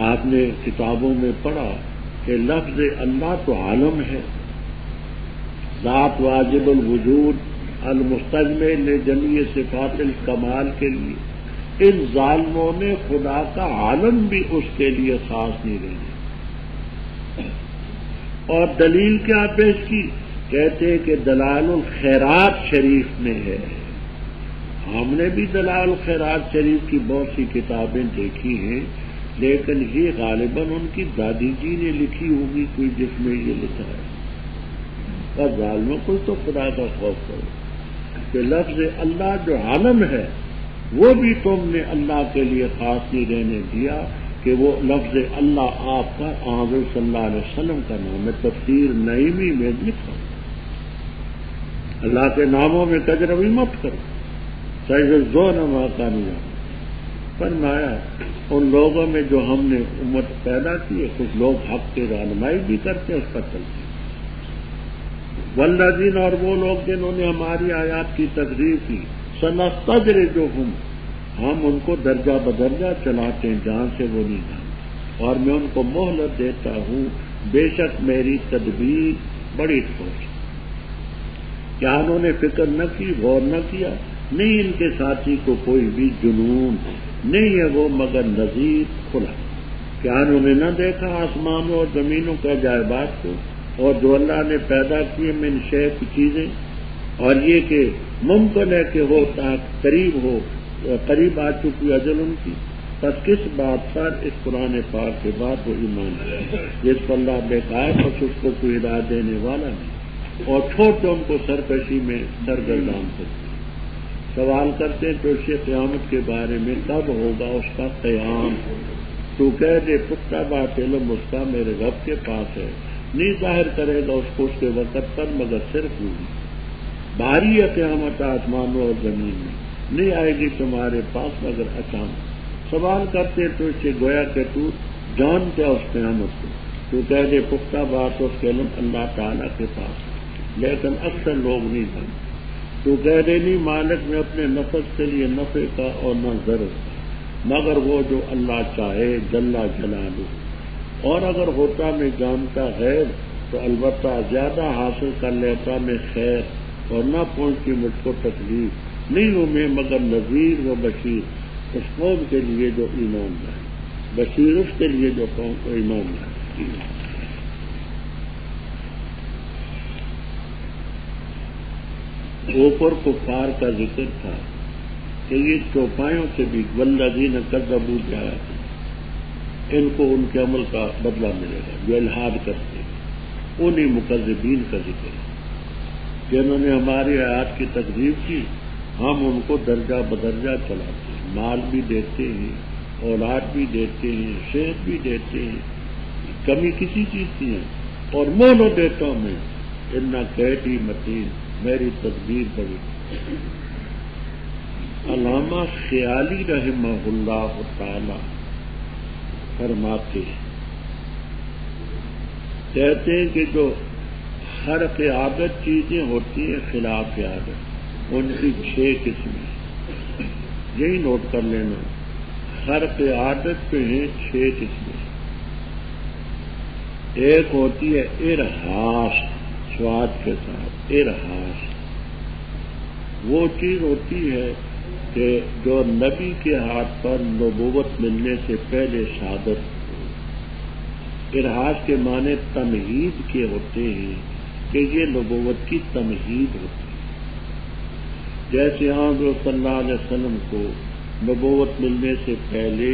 آپ نے کتابوں میں پڑھا کہ لفظ اللہ تو عالم ہے، ذات واجب الوجود المستجمع لجمیع صفات الکمال کے لیے، ان ظالموں نے خدا کا عالم بھی اس کے لیے خاص نہیں رہے، اور دلیل کیا پیش کی؟ کہتے کہ دلائل الخیرات شریف میں ہے۔ ہم نے بھی دلائل الخیرات شریف کی بہت سی کتابیں دیکھی ہیں، لیکن یہ غالباً ان کی دادی جی نے لکھی ہوگی کوئی جس میں یہ لکھا ہے، اور ظالموں کو تو خدا کا خوف کرو کہ لفظ اللہ جو عالم ہے وہ بھی تم نے اللہ کے لیے خاص نہیں رہنے دیا، کہ وہ لفظ اللہ آپ کا حضرت صلی اللہ علیہ وسلم کا نام ہے، تفسیر نعیمی میں لکھا۔ اللہ کے ناموں میں تجربی مت کرو، سید زونما کا نظام فرمایا ان لوگوں میں جو ہم نے امت پیدا کی ہے، کچھ لوگ حق کی رہنمائی بھی کرتے ہیں، اس پر چلتے ہیں، والذین، اور وہ لوگ جنہوں نے ہماری آیات کی تکذیب کی، سنستدرجہم، ہم ان کو درجہ بدرجہ چلاتے ہیں جہاں سے وہ نہیں جانتے، اور میں ان کو مہلت دیتا ہوں، بے شک میری تدبیر بڑی ٹھوس۔ کیا انہوں نے فکر نہ کی، غور نہ کیا؟ نہیں، ان کے ساتھی کو کوئی بھی جنون نہیں ہے، وہ مگر نذیر کھلا۔ کیا انہوں نے نہ دیکھا آسمانوں اور زمینوں کے عجائبات کو، اور جو اللہ نے پیدا کیے من شے کی چیزیں، اور یہ کہ ممکن ہے کہ وہ قریب ہو قریب آ چکی اجل ان کی، بس کس بات پر اس قرآن پاک کے بعد وہ ایمان ہے جس پر اللہ بےقائد بس اس کو کوئی ہدایت دینے والا نہیں، اور چھوڑتے ان کو سرکشی میں سرگردان کرتے ہیں۔ سوال کرتے ہیں تو اسے قیامت کے بارے میں کب ہوگا اس کا قیام؟ تو کہہ دے پختہ بات علم اس کا میرے رب کے پاس ہے، نہیں ظاہر کرے گا اس کو اس کے وقت پر مگر صرف ہوگی۔ بھاری ہے قیامت آسمانوں اور زمین میں، نہیں آئے گی تمہارے پاس مگر اچانک۔ سوال کرتے تو اس سے گویا کہ تو جانتے اس قیامت کو، تو کہہ دے پختہ بات اس کے علم اللہ تعالیٰ کے پاس ہے، لیکن اکثر لوگ نہیں جانتے۔ تو کہہ دے نہیں مالک میں اپنے نفس کے لیے نفع کا اور نہ ضرر کا مگر وہ جو اللہ چاہے جل جلالہ، اور اگر ہوتا میں جانتا غیب تو البتہ زیادہ حاصل کر لیتا میں خیر، اور نہ پہنچتی مجھ کو تکلیف، نہیں ہوں میں مگر نذیر و بشیر اس قوم کے لیے جو ایمان لائے، بشیر اس کے لیے جو قوم کو ایمان لائے۔ اوپر کفار کا ذکر تھا کہ یہ چوپایوں سے بھی والذین کذبوا بآیاتنا، ان کو ان کے عمل کا بدلہ ملے گا جو الحاد کرتے ہیں، انہیں مکذبین کا ذکر ہے کہ انہوں نے ہماری آیات کی تکذیب کی، ہم ان کو درجہ بدرجہ چلاتے ہیں، مال بھی دیتے ہیں، اولاد بھی دیتے ہیں، صحت بھی دیتے ہیں، کمی کسی چیز کی ہے، اور مولو دیتا ہوں میں، ان کیدی متین، میری تدبیر بڑی۔ علامہ خیالی رحمہ اللہ تعالی فرماتے ہیں، کہتے ہیں کہ جو خرق عادت چیزیں ہوتی ہیں خلاف عادت، ان کی 6 قسمیں، یہی نوٹ کر لینا، خرق عادت پہ ہیں 6 قسمیں۔ ایک ہوتی ہے ارہاس، سواد کے ساتھ ارہاس، وہ چیز ہوتی ہے کہ جو نبی کے ہاتھ پر نبوت ملنے سے پہلے صادر ہو۔ ارہاس کے معنی تمہید کے ہوتے ہیں کہ یہ نبوت کی تمہید ہوتی ہے، جیسے حضرت صلی اللہ علیہ وسلم کو نبوت ملنے سے پہلے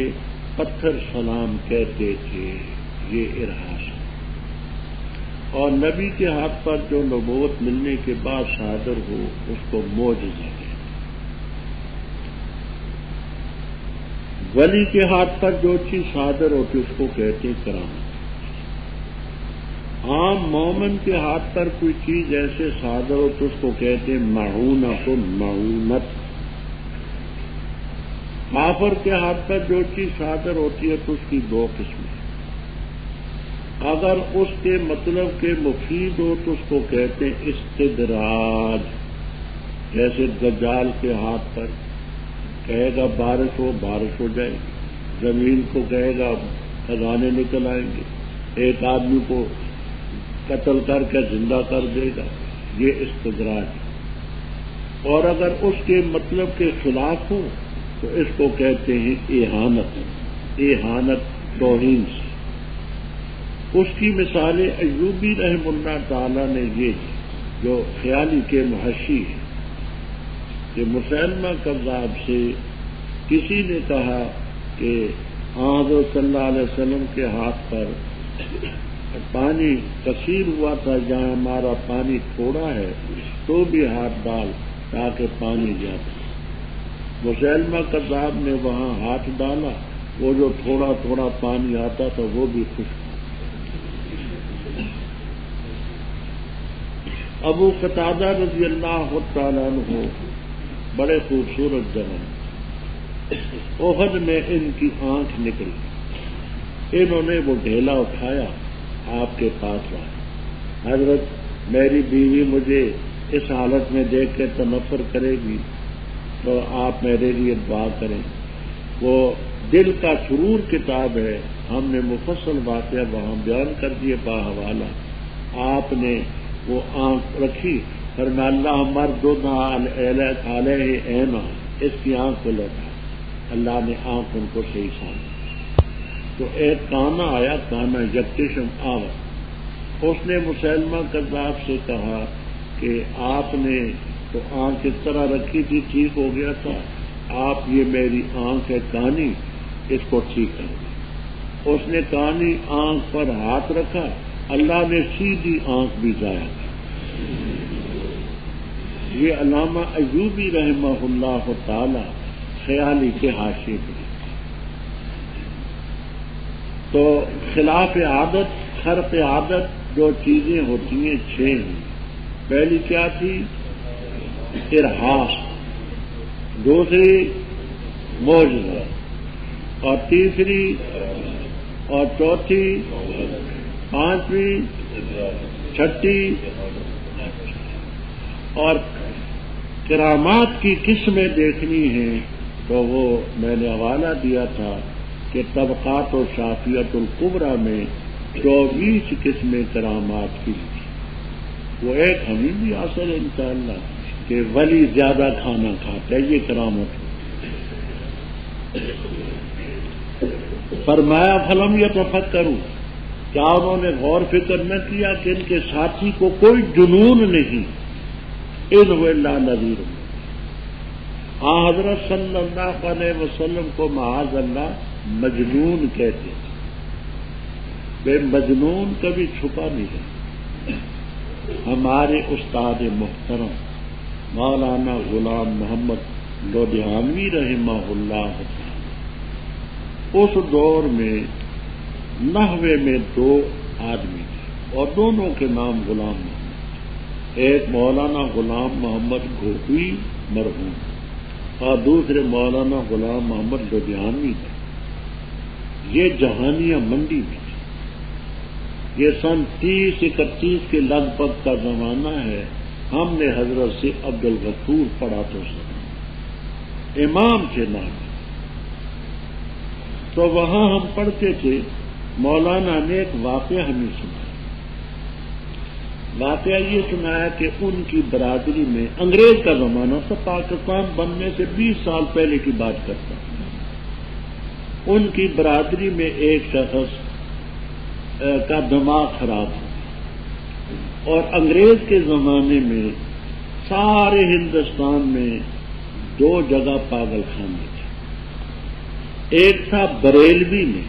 پتھر سلام کہتے تھے، یہ ارہاس ہے۔ اور نبی کے ہاتھ پر جو نبوت ملنے کے بعد صادر ہو اس کو معجزہ ہے۔ ولی کے ہاتھ پر جو چیز صادر ہوتی اس کو کہتے ہیں کرامت۔ عام مومن کے ہاتھ پر کوئی چیز ایسے صادر ہو تو اس کو کہتے ہیں معونت، معونت۔ کافر کے ہاتھ پر جو چیز صادر ہوتی ہے تو اس کی 2 قسمیں، اگر اس کے مطلب کے مفید ہو تو اس کو کہتے ہیں استدراج، جیسے دجال کے ہاتھ پر کہے گا بارش ہو جائے گی، زمین کو کہے گا خزانے نکل آئیں گے، ایک آدمی کو قتل کر کے زندہ کر دے گا، یہ استدراج ہے۔ اور اگر اس کے مطلب کے خلاف ہو تو اس کو کہتے ہیں اہانت، اہانت توہین سے۔ اس کی مثالیں ایوبی رحم اللہ تعالی نے یہ جو خیالی کے محشی ہیں کہ مسلمہ کذاب سے کسی نے کہا کہ حضرت صلی اللہ علیہ وسلم کے ہاتھ پر پانی کثیر ہوا تھا، جہاں ہمارا پانی تھوڑا ہے تو بھی ہاتھ ڈال تاکہ پانی جاتا۔ مسلمہ کذاب نے وہاں ہاتھ ڈالا، وہ جو تھوڑا تھوڑا پانی آتا تھا وہ بھی خشک۔ ابو قتادہ رضی اللہ تعالیٰ عنہ بڑے خوبصورت جوان، احد میں ان کی آنکھ نکلی، انہوں نے وہ ڈھیلا اٹھایا آپ کے پاس لایا، حضرت میری بیوی مجھے اس حالت میں دیکھ کے تنفر کرے گی تو آپ میرے لیے دعا کریں۔ وہ دل کا سرور کتاب ہے، ہم نے مفصل واقعہ وہاں بیان کر دیے باحوالہ۔ آپ نے وہ آنکھ رکھی، فرمایا اللہ مردد علیہ عینا، اس کی آنکھ کو لوٹا، اللہ نے آنکھ ان کو صحیح سمجھا۔ تو ایک کانا آیا، کانا یکتشم آوت، اس نے مسلمہ کذاب سے کہا کہ آپ نے تو آنکھ اس طرح رکھی تھی ٹھیک ہو گیا تھا، آپ یہ میری آنکھ ہے کانی، اس کو ٹھیک کر دیں۔ اس نے کانی آنکھ پر ہاتھ رکھا، اللہ نے سیدھی آنکھ بھی ضائع کی۔ یہ علامہ ایوبی رحمہ اللہ تعالی خیالی کے حاشیے پہ۔ تو خلاف عادت، خرق عادت جو چیزیں ہوتی ہیں 6 ہیں۔ پہلی کیا تھی؟ ارہاس، دوسری معجزہ، اور تیسری اور چوتھی، پانچویں، چھٹی، اور کرامات کی قسمیں دیکھنی ہیں تو وہ میں نے حوالہ دیا تھا کہ طبقات و شافیت الکبریٰ میں 24 قسمیں کرامات کی تھی۔ وہ ایک ہمیں بھی حاصل ہے انشاءاللہ کہ ولی زیادہ کھانا کھاتا ہے، یہ کرامت ہے۔ فرمایا فلم یتفکروا، کیا انہوں نے غور فکر نہ کیا کہ ان کے ساتھی کو کوئی جنون نہیں، ان هو الا نذیر۔ حضرت صلی اللہ علیہ وسلم کو معاذ اللہ مجنون کہتے ہیں۔ بے مجنون کبھی چھپا نہیں ہے۔ ہمارے استاد محترم مولانا غلام محمد لدھیانوی رحمہ اللہ تعالی اس دور میں نحوے میں 2 آدمی تھے اور دونوں کے نام غلام محمد، ایک مولانا غلام محمد گھوٹوی مرحوم اور دوسرے مولانا غلام محمد لدھیانوی تھے۔ یہ جہانیہ منڈی میں تھے۔ یہ سن 30-31 کے لگ بھگ کا زمانہ ہے۔ ہم نے حضرت سے عبد الغفور پڑھا تو سنا، امام کے نام، تو وہاں ہم پڑھتے تھے۔ مولانا نے ایک واقعہ ہمیں سنایا۔ واقعہ یہ سنایا کہ ان کی برادری میں، انگریز کا زمانہ تھا، پاکستان بننے سے 20 سال پہلے کی بات کرتا ہوں، ان کی برادری میں ایک شخص کا دماغ خراب ہو، اور انگریز کے زمانے میں سارے ہندوستان میں 2 جگہ پاگل خانے تھے۔ ایک تھا بریلوی میں،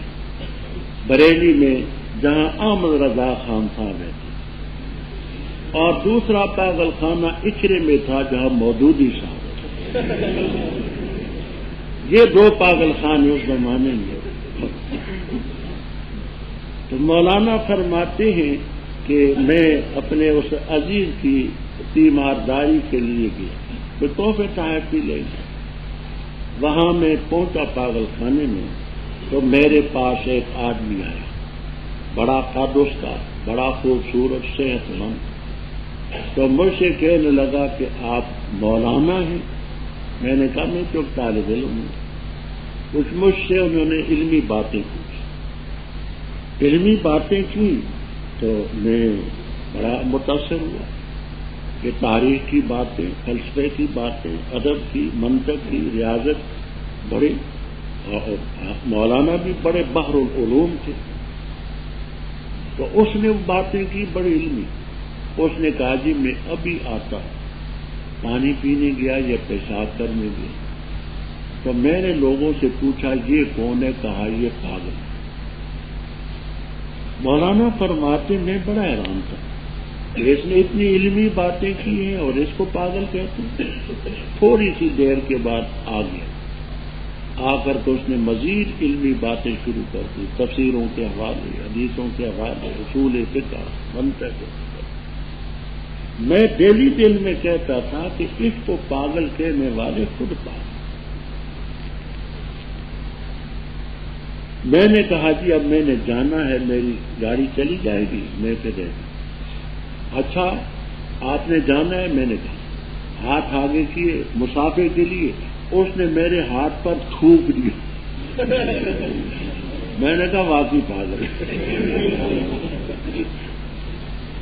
بریلی میں جہاں احمد رضا خان صاحب رہتے، اور دوسرا پاگل خانہ اچرے میں تھا جہاں مودودی صاحب رہتے۔ یہ 2 پاگل خانے اس زمانے میں۔ تو مولانا فرماتے ہیں کہ میں اپنے اس عزیز کی تیمارداری کے لیے گیا، تو تحفے تحائف بھی لے گیا۔ وہاں میں پہنچا پاگل خانے میں، تو میرے پاس ایک آدمی آیا، بڑا قد اس کا، بڑا خوبصورت، صحت مند۔ تو مجھ سے کہنے لگا کہ آپ مولانا ہیں؟ میں نے کہا میں تو طالب علم ہوں۔ کچھ مجھ سے انہوں نے علمی باتیں پوچھی، علمی باتیں کی، تو میں بڑا متاثر ہوا کہ تاریخ کی باتیں، فلسفے کی باتیں، ادب کی، منطق کی، ریاضت، بڑے، اور مولانا بھی بڑے بحر العلوم تھے۔ تو اس نے وہ باتیں کی بڑی علمی۔ اس نے کہا جی میں ابھی آتا ہوں، پانی پینے گیا یا پیشاب کرنے گیا۔ تو میں نے لوگوں سے پوچھا یہ کون ہے؟ کہا یہ پاگل۔ مولانا فرماتے میں بڑا حیران تھا، اس نے اتنی علمی باتیں کی ہیں اور اس کو پاگل کہتے ہیں۔ تھوڑی سی دیر کے بعد آ گیا، آ کر تو اس نے مزید علمی باتیں شروع کر دی، تفسیروں کے حوالے، حدیثوں کے حوالے، اصول فقہ، منطق۔ میں دل میں کہتا تھا کہ اس کو پاگل کہنے والے خود پاگل۔ میں نے کہا جی اب میں نے جانا ہے، میری گاڑی چلی جائے گی، میں پھر اچھا آپ نے جانا ہے؟ میں نے کہا ہاتھ آگے کیے مسافر کے لیے، اس نے میرے ہاتھ پر تھوک دیا۔ میں نے کہا واقعی پاگل۔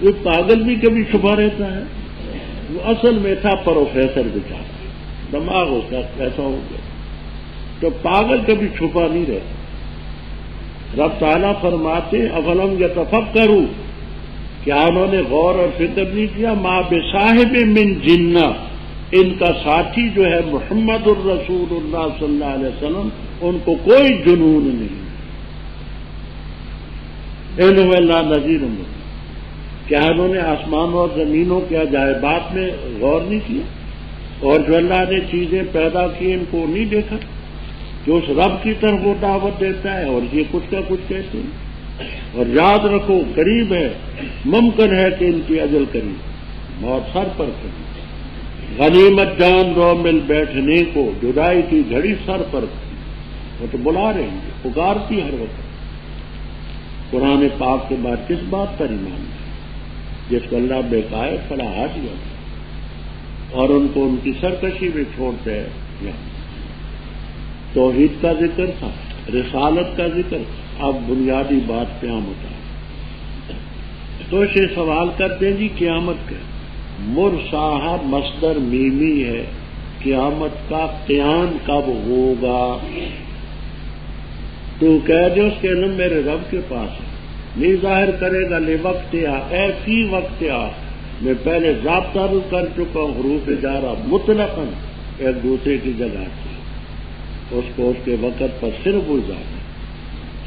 وہ پاگل بھی کبھی چھپا رہتا ہے، وہ اصل میں تھا پروفیسر بیچارہ، دماغ اس کا ایسا ہو گیا۔ تو پاگل کبھی چھپا نہیں رہتا۔ رب تعالیٰ فرماتے افلم یتفکروا، کیا انہوں نے غور اور فکر نہیں کیا؟ ما بصاحب من جنہ ان کا ساتھی جو ہے محمد الرسول اللہ صلی اللہ علیہ وسلم، ان کو کوئی جنون نہیں۔ انہو الا نذیر مبین، کیا انہوں نے آسمانوں اور زمینوں کے عجائبات میں غور نہیں کیا؟ اور جو اللہ نے چیزیں پیدا کی ان کو نہیں دیکھا جو اس رب کی طرف وہ دعوت دیتا ہے، اور یہ کچھ کا کچھ کہتے ہیں۔ اور یاد رکھو قریب ہے، ممکن ہے کہ ان کی اجل قریب، موت سر پر قریب، غنیمت جان رو مل بیٹھنے کو، جدائی کی گھڑی سر پر قریب۔ وہ تو بلا رہے ہیں، پکارتی ہر وقت۔ قرآن پاک کے بعد کس بات پر ایمان ہے؟ جس کو اللہ بےقائے فلا حاصل ہوتا اور ان کو ان کی سرکشی میں چھوڑتے ہیں۔ توحید کا ذکر تھا، رسالت کا ذکر، اب بنیادی بات قیامت ہے۔ تو اسے سوال کرتے ہیں جی قیامت کیا؟ مرساہ مصدر میمی ہے، قیامت کا قیام کب ہوگا؟ تو کہہ دے اس کے علم میرے رب کے پاس ہے، نہیں ظاہر کرے گا لے وقت اے فی وقت میں پہلے ضابطہ کر چکا ہوں، حروف جارہ مطلقاً ایک دوسرے کی جگہ سے اس کو اس کے وقت پر صرف گزارا۔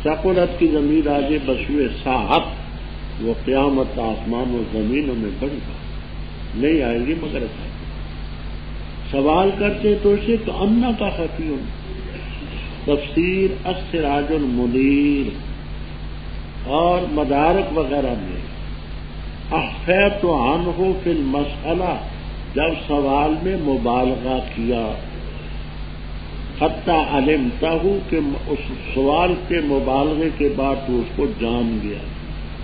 ثقلت کی ضمیر آگے بسوئے ساعت، وہ قیامت آسمان و زمینوں میں بڑی بات نہیں آئیں گی مگر سوال کرتے تو اسے تو انا کا خفی تفسیر السراج المنیر اور مدارک وغیرہ میں اخفیت عنہ فی المسئلہ، جب سوال میں مبالغہ کیا، حتی علمتہ کہ اس سوال کے مبالغے کے بعد تو اس کو جان گیا۔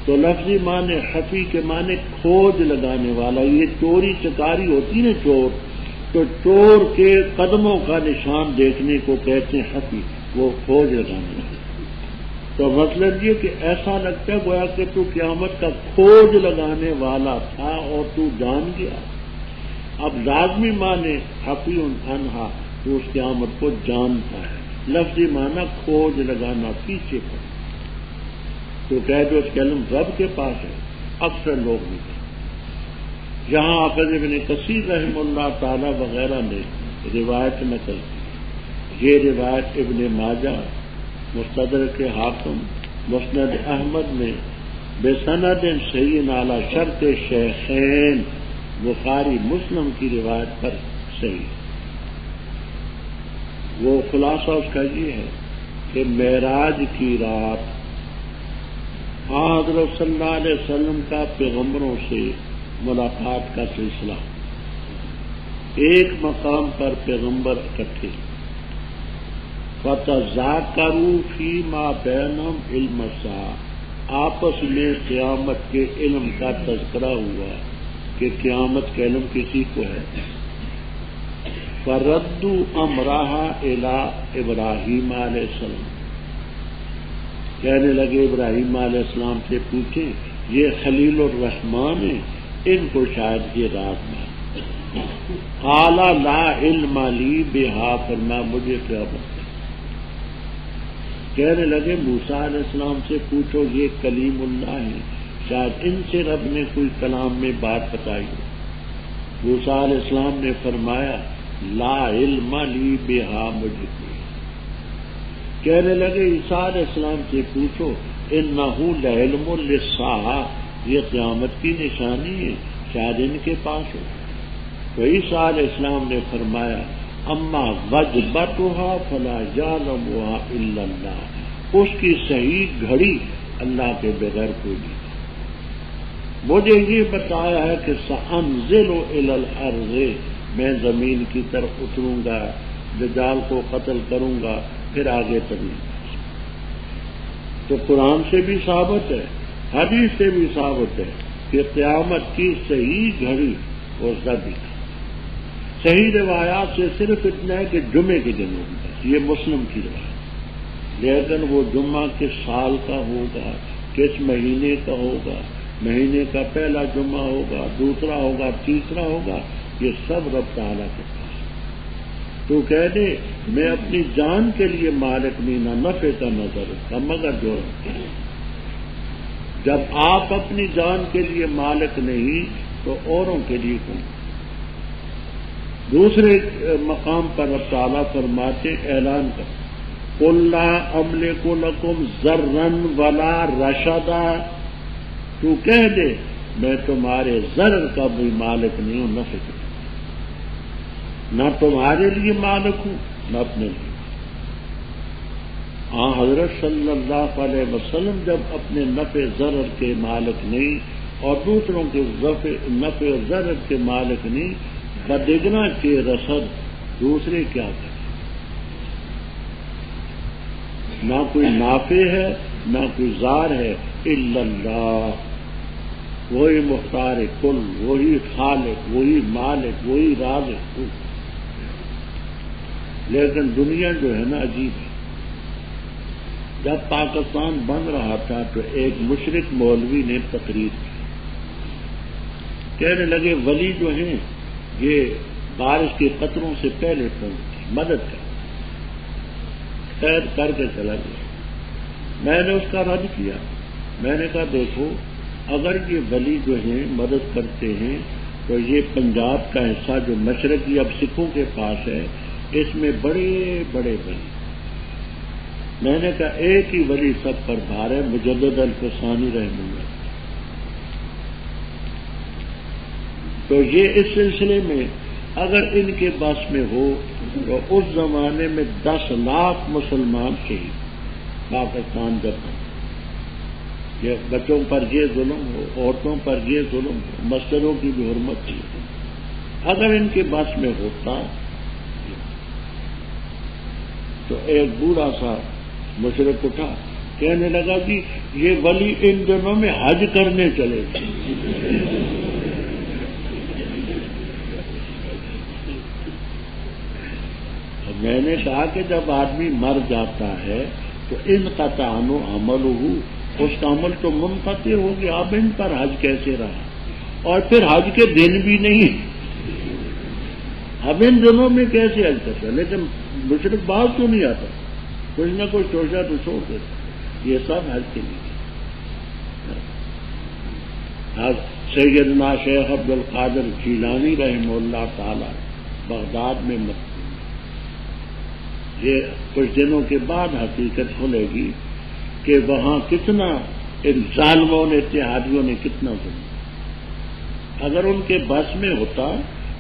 تو لفظی معنی خفی کے معنی کھوج لگانے والا، یہ چوری چکاری ہوتی نا چور، تو چور کے قدموں کا نشان دیکھنے کو کہتے ہیں خفی، وہ کھوج لگانے والا۔ تو مطلب یہ کہ ایسا لگتا ہے گویا کہ تو قیامت کا کھوج لگانے والا تھا اور تو جان گیا۔ اب لازمی معنی خفی عنہا، تو اس قیامت کو جانتا ہے، لفظی معنی کھوج لگانا پیچھے پر۔ تو کہہ دو اس کے علم رب کے پاس ہے، اکثر لوگ نہیں۔ یہاں حافظ ابن کثیر رحمہ اللہ تعالی وغیرہ نے روایت نقل کی، یہ روایت ابن ماجہ، مستدرک حاکم، مسند احمد میں بسند صحیح علی شرط شیخین، بخاری مسلم کی روایت پر صحیح۔ وہ خلاصہ اس کا یہ ہے کہ معراج کی رات حضرت صلی اللہ علیہ وسلم کا پیغمبروں سے ملاقات کا سلسلہ، ایک مقام پر پیغمبر اکٹھے، فتذاکروا فیما بینہم علم الساعہ، آپس میں قیامت کے علم کا تذکرہ ہوا کہ قیامت کا علم کسی کو ہے۔ فردوا امرہا الی ابراہیم علیہ السلام، کہنے لگے ابراہیم علیہ السلام سے پوچھیں، یہ خلیل الرحمن ہیں، ان کو شاید یہ رات میں۔ قال لا علم لی بہا، فرمایا مجھے کیا بتا۔ کہنے لگے موسیٰ علیہ السلام سے پوچھو، یہ کلیم اللہ ہیں، شاید ان سے رب نے کوئی کلام میں بات بتائی ہو۔ موسیٰ علیہ السلام نے فرمایا لا علم لی بہا، مجھے کوئی۔ کہنے لگے عیسیٰ علیہ السلام سے پوچھو، انہ لعلم للساعہ، یہ قیامت کی نشانی ہے، شاید ان کے پاس ہو۔ تو عیسیٰ علیہ السلام نے فرمایا اما غجبتها فلا یعلمها الا اللہ، اس کی صحیح گھڑی اللہ کے بغیر کوئی نہیں۔ مجھے یہ بتایا ہے کہ سأنزل الی الارض، میں زمین کی طرف اتروں گا، دجال کو قتل کروں گا، پھر آگے تبلیغ۔ تو قرآن سے بھی ثابت ہے، حدیث سے بھی ثابت ہے کہ قیامت کی صحیح گھڑی اور زبی۔ صحیح روایات سے صرف اتنا ہے کہ جمعے کے دن ہوگا، یہ مسلم کی روایت، لیکن وہ جمعہ کس سال کا ہوگا، کس مہینے کا ہوگا، مہینے کا پہلا جمعہ ہوگا، دوسرا ہوگا، تیسرا ہوگا، یہ سب رب تعالیٰ کے پاس۔ تو کہہ دے میں اپنی جان کے لیے مالک نہیں، نہ نفع کا نظر کا، مگر جو رکھتے ہیں۔ جب آپ اپنی جان کے لیے مالک نہیں تو اوروں کے لیے کون؟ دوسرے مقام پر رب تعالیٰ فرماتے اعلان کر قُلْ لَا أَمْلِكُ لَكُمْ ضَرًّا وَلَا رَشَدًا، تو کہہ دے میں تمہارے ضرر کا بھی مالک نہیں ہوں، نفع کا، نہ تمہارے لیے مالک ہوں نہ اپنے لیے۔ ہاں حضرت صلی اللہ علیہ وسلم جب اپنے نفع ضرر کے مالک نہیں اور دوسروں کے نفع ضرر کے مالک نہیں، بدگنا کے رسد دوسرے کیا کریں؟ نہ کوئی نافع ہے نہ کوئی زار ہے الا اللہ، وہی مختار کل، وہی خالق، وہی مالک، وہی رازق۔ لیکن دنیا جو ہے نا عجیب ہے۔ جب پاکستان بن رہا تھا تو ایک مشرک مولوی نے تقریر کی، کہنے لگے ولی جو ہیں یہ بارش کے قطروں سے پہلے پہنچتے، مدد کر، خیر کر کے چلا گیا۔ میں نے اس کا رد کیا، میں نے کہا دیکھو اگر یہ ولی جو ہیں مدد کرتے ہیں تو یہ پنجاب کا حصہ جو مشرقی اب سکھوں کے پاس ہے اس میں بڑے بڑے ولی، میں نے کہا ایک ہی ولی سب پر بھار ہے، مجدد الفسانی رحمہ اللہ۔ تو یہ اس سلسلے میں اگر ان کے بس میں ہو تو اس زمانے میں 10 لاکھ مسلمان شہید، پاکستان جب بنا، یہ بچوں پر یہ ظلم ہو، عورتوں پر یہ ظلم ہو، مسجدوں کی بھی حرمت کی، اگر ان کے بس میں ہوتا تو ایک بوڑھا سا مشرک اٹھا، کہنے لگا کہ یہ ولی ان دنوں میں حج کرنے چلے گئے۔ میں نے کہا کہ جب آدمی مر جاتا ہے تو انقطع عنہ عملہ، اس کا عمل تو منقطع ہو گیا، اب ان پر حج کیسے رہا؟ اور پھر حج کے دن بھی نہیں، اب ان دنوں میں کیسے حج کرتا؟ لیکن مشرک باز تو نہیں آتا، کچھ نہ کچھ سوچا تو چھوڑ دیتا، یہ سب حج کے لیے۔ سیدنا شیخ عبد القادر جیلانی رحمہ اللہ تعالی بغداد میں یہ کچھ دنوں کے بعد حقیقت کھلے گی کہ وہاں کتنا ان ظالموں نے، اتحادیوں نے کتنا ظلم، اگر ان کے بس میں ہوتا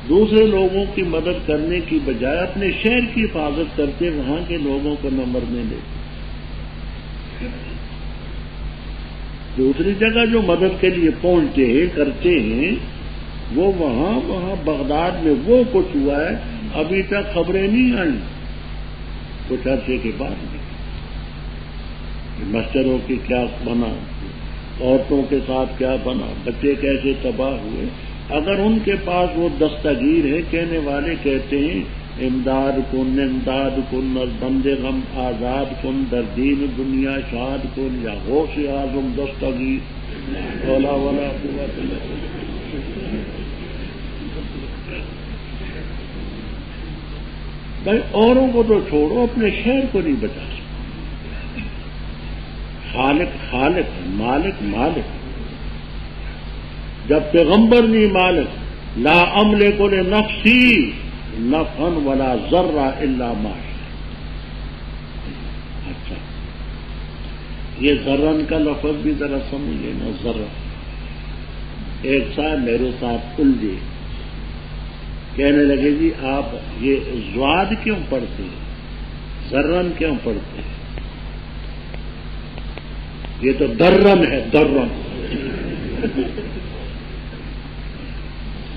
دوسرے لوگوں کی مدد کرنے کی بجائے اپنے شہر کی حفاظت کرتے، وہاں کے لوگوں کو نہ مرنے دیتے۔ دوسری جگہ جو مدد کے لیے پہنچتے ہیں کرتے ہیں وہ وہاں بغداد میں وہ کچھ ہوا ہے ابھی تک خبریں نہیں آئیں، کچھ عرصے کے بعد بھی مسجدوں کی کیا بنا، عورتوں کے ساتھ کیا بنا، بچے کیسے تباہ ہوئے۔ اگر ان کے پاس وہ دستگیر ہے، کہنے والے کہتے ہیں امداد کن از بند غم آزاد کن در دین دنیا شاد کن، یا غوث اعظم دستگیر اولا ولا قوت الا باللہ۔ بھائی اوروں کو تو چھوڑو، اپنے شہر کو نہیں بچا سکتے۔ خالق مالک جب پیغمبر نہیں مالک، لا املک لنفسی نفعا ولا ضرا الا ما شاء۔ اچھا یہ ذرن کا لفظ بھی ذرا سمجھیے نا، ذرہ۔ ایک صاحب میرے ساتھ الجھے، کہنے لگے جی آپ یہ زواد کیوں پڑھتے ہیں، ذرن کیوں پڑھتے ہیں؟ یہ تو درن ہے، درن۔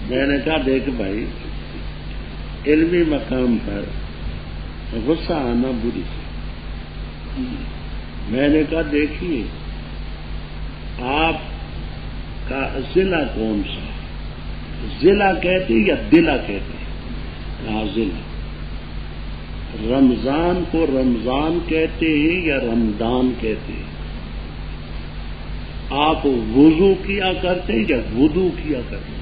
میں نے کہا دیکھ بھائی علمی مقام پر غصہ آنا بری سے، میں نے کہا دیکھیے آپ کا ضلع کون سا، ضلع کہتے یا دلہ کہتے؟ کہا ضلع۔ رمضان کو رمضان کہتے ہیں یا رمضان کہتے ہیں؟ آپ وضو کیا کرتے ہیں یا وضو کیا کرتے ہیں؟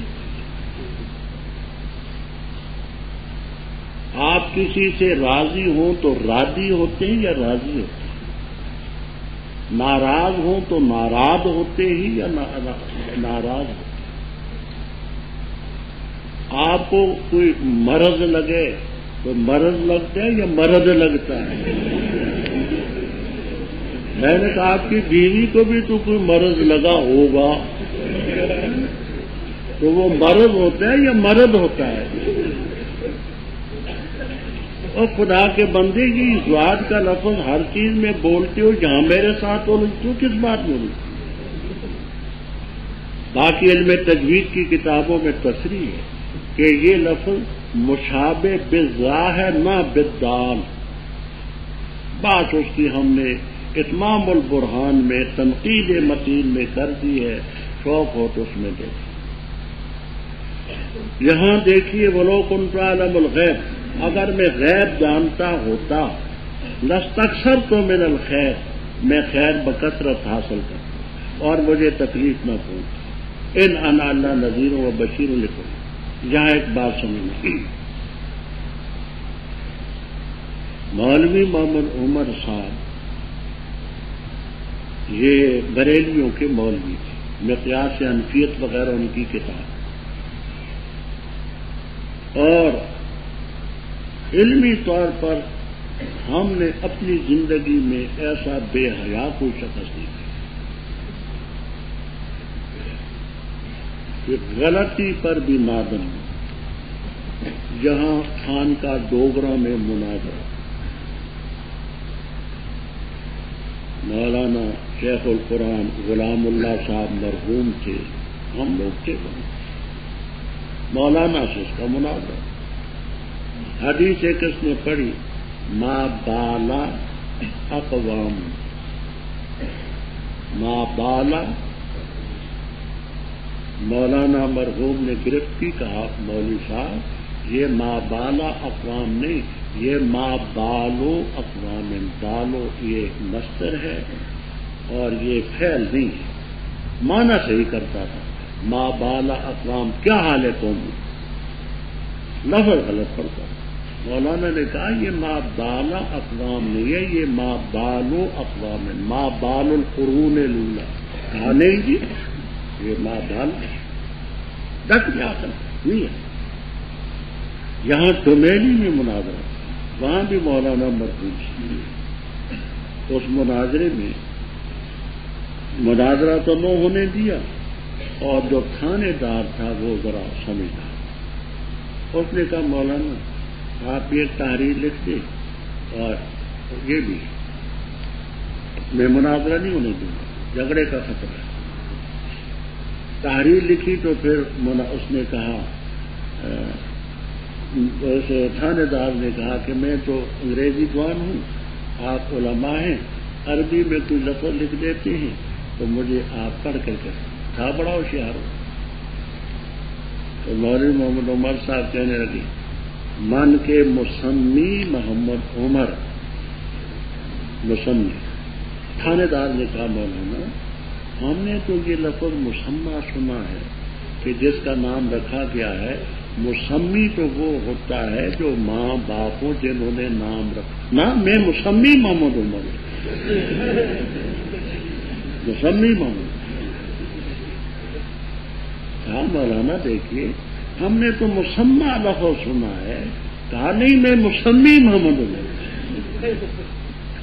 آپ کسی سے راضی ہوں تو راضی ہوتے ہیں یا راضی ہوتے ہیں؟ ناراض ہوں تو ناراض ہوتے ہی یا ناراض ہوتے ہیں؟ آپ کو کوئی مرض لگے تو مرض لگتا ہے یا مرد لگتا ہے؟ میں نے کہا آپ کی بیوی کو بھی تو کوئی مرض لگا ہوگا، تو وہ مرض ہوتا ہے یا مرد ہوتا ہے؟ اور خدا کے بندے کی ذات کا لفظ ہر چیز میں بولتے ہو، جہاں میرے ساتھ ہو تو کس بات میں ہوتی؟ باقی علم تجوید کی کتابوں میں تصریح ہے کہ یہ لفظ مشابہ بالذا ہے، نہ بالدال۔ بات اس کی ہم نے اتمام البرہان میں تنقید متین میں کر دی ہے، شوق ہو تو اس میں دیکھیں۔ یہاں دیکھیے وَلَوْ كُنْتُ أَعْلَمُ الْغَيْبَ، اگر میں غیب جانتا ہوتا لَاسْتَكْثَرْتُ مِنَ الْخَيْرِ، میں خیر بکثرت حاصل کرتا اور مجھے تکلیف نہ پہنچتی۔ إِنْ أَنَا إِلَّا نَذِيرٌ وَبَشِيرٌ لِكُمْ۔ یہاں ایک بات سمجھنا، مولوی محمد عمر صاحب یہ بریلیوں کے مولوی تھے، مقیاس حنفیت وغیرہ ان کی کتاب، اور علمی طور پر ہم نے اپنی زندگی میں ایسا بے حیا کوئی شخص نہیں کہ غلطی پر بھی نادم، جہاں خان کا ڈوگرا میں مناظرہ، مولانا شیخ القرآن غلام اللہ صاحب مرحوم تھے، ہم لوگ تھے، مولانا سے اس کا مناظرہ، حدیث ایک اس نے پڑھی، ما بالا اقوام، ما بالا، مولانا مرحوم نے گرفت کی، کہا مولوی صاحب یہ ما بالا اقوام نہیں، یہ ما بالو اقوام، بالو یہ مصدر ہے اور یہ فعل نہیں ہے، معنی صحیح کرتا تھا، ما بالا اقوام کیا حال ہے قوم، لفظ غلط پڑتا۔ مولانا نے کہا یہ ما بالا اقوام نہیں ہے، یہ ما بالو اقوام ہے، ما بال القرون الاولی، کہا نہیں جی یہ ما بال ڈٹ گیا تھا، نہیں ہے۔ یہاں ڈومیلی میں مناظرہ، وہاں بھی مولانا مرحوم، اس مناظرے میں مناظرہ تو نہ ہونے دیا، اور جو تھانے دار تھا وہ ذرا سمجھدار، اس نے کہا مولانا آپ یہ تحریر لکھ دیں، اور یہ بھی میں مناظرہ نہیں ہونے دوں گا، جھگڑے کا خطرہ ہے۔ تحریر لکھی تو پھر اس نے کہا، تھانے دار نے کہا کہ میں تو انگریزی جوان ہوں، آپ علماء ہیں، عربی میں کوئی لفظ لکھ دیتے ہیں تو مجھے آپ پڑھ کر کے، تھا بڑا ہوشیار ہو۔ تو مولوی محمد عمر صاحب کہنے لگے، من کے مسمی محمد عمر، مسمی۔ تھانے دار نے کہا مولانا ہم نے تو یہ لفظ مسمہ سنا ہے کہ جس کا نام رکھا گیا ہے، مسمی تو وہ ہوتا ہے جو ماں باپ ہو جنہوں نے نام رکھا، نہ میں مسمی محمد عمر، مسمی محمد۔ کہا مولانا دیکھیے ہم نے تو مسمہ لفظ سنا ہے، کہا نہیں میں مسمی محمد عمر۔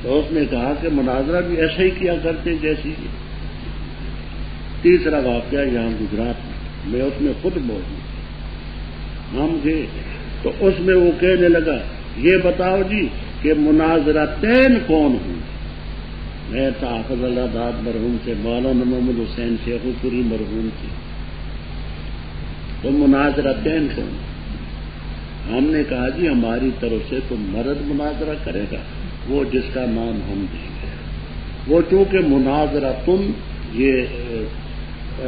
تو اس نے کہا کہ مناظرہ بھی ایسا ہی کیا کرتے جیسی۔ تیسرا واقعہ یہاں گجرات میں اس میں خود موجود، ہم گئے تو اس میں وہ کہنے لگا یہ بتاؤ جی کہ مناظرتین کون ہوں؟ میں حافظ اللہ داد مرحوم سے، مولانا محمد حسین شیخ پوری مرحوم تھے، تو مناظرتین کون؟ ہم نے کہا جی ہماری طرف سے تو مرد مناظرہ کرے گا، وہ جس کا نام ہم دیں گے، وہ چونکہ مناظرتن یہ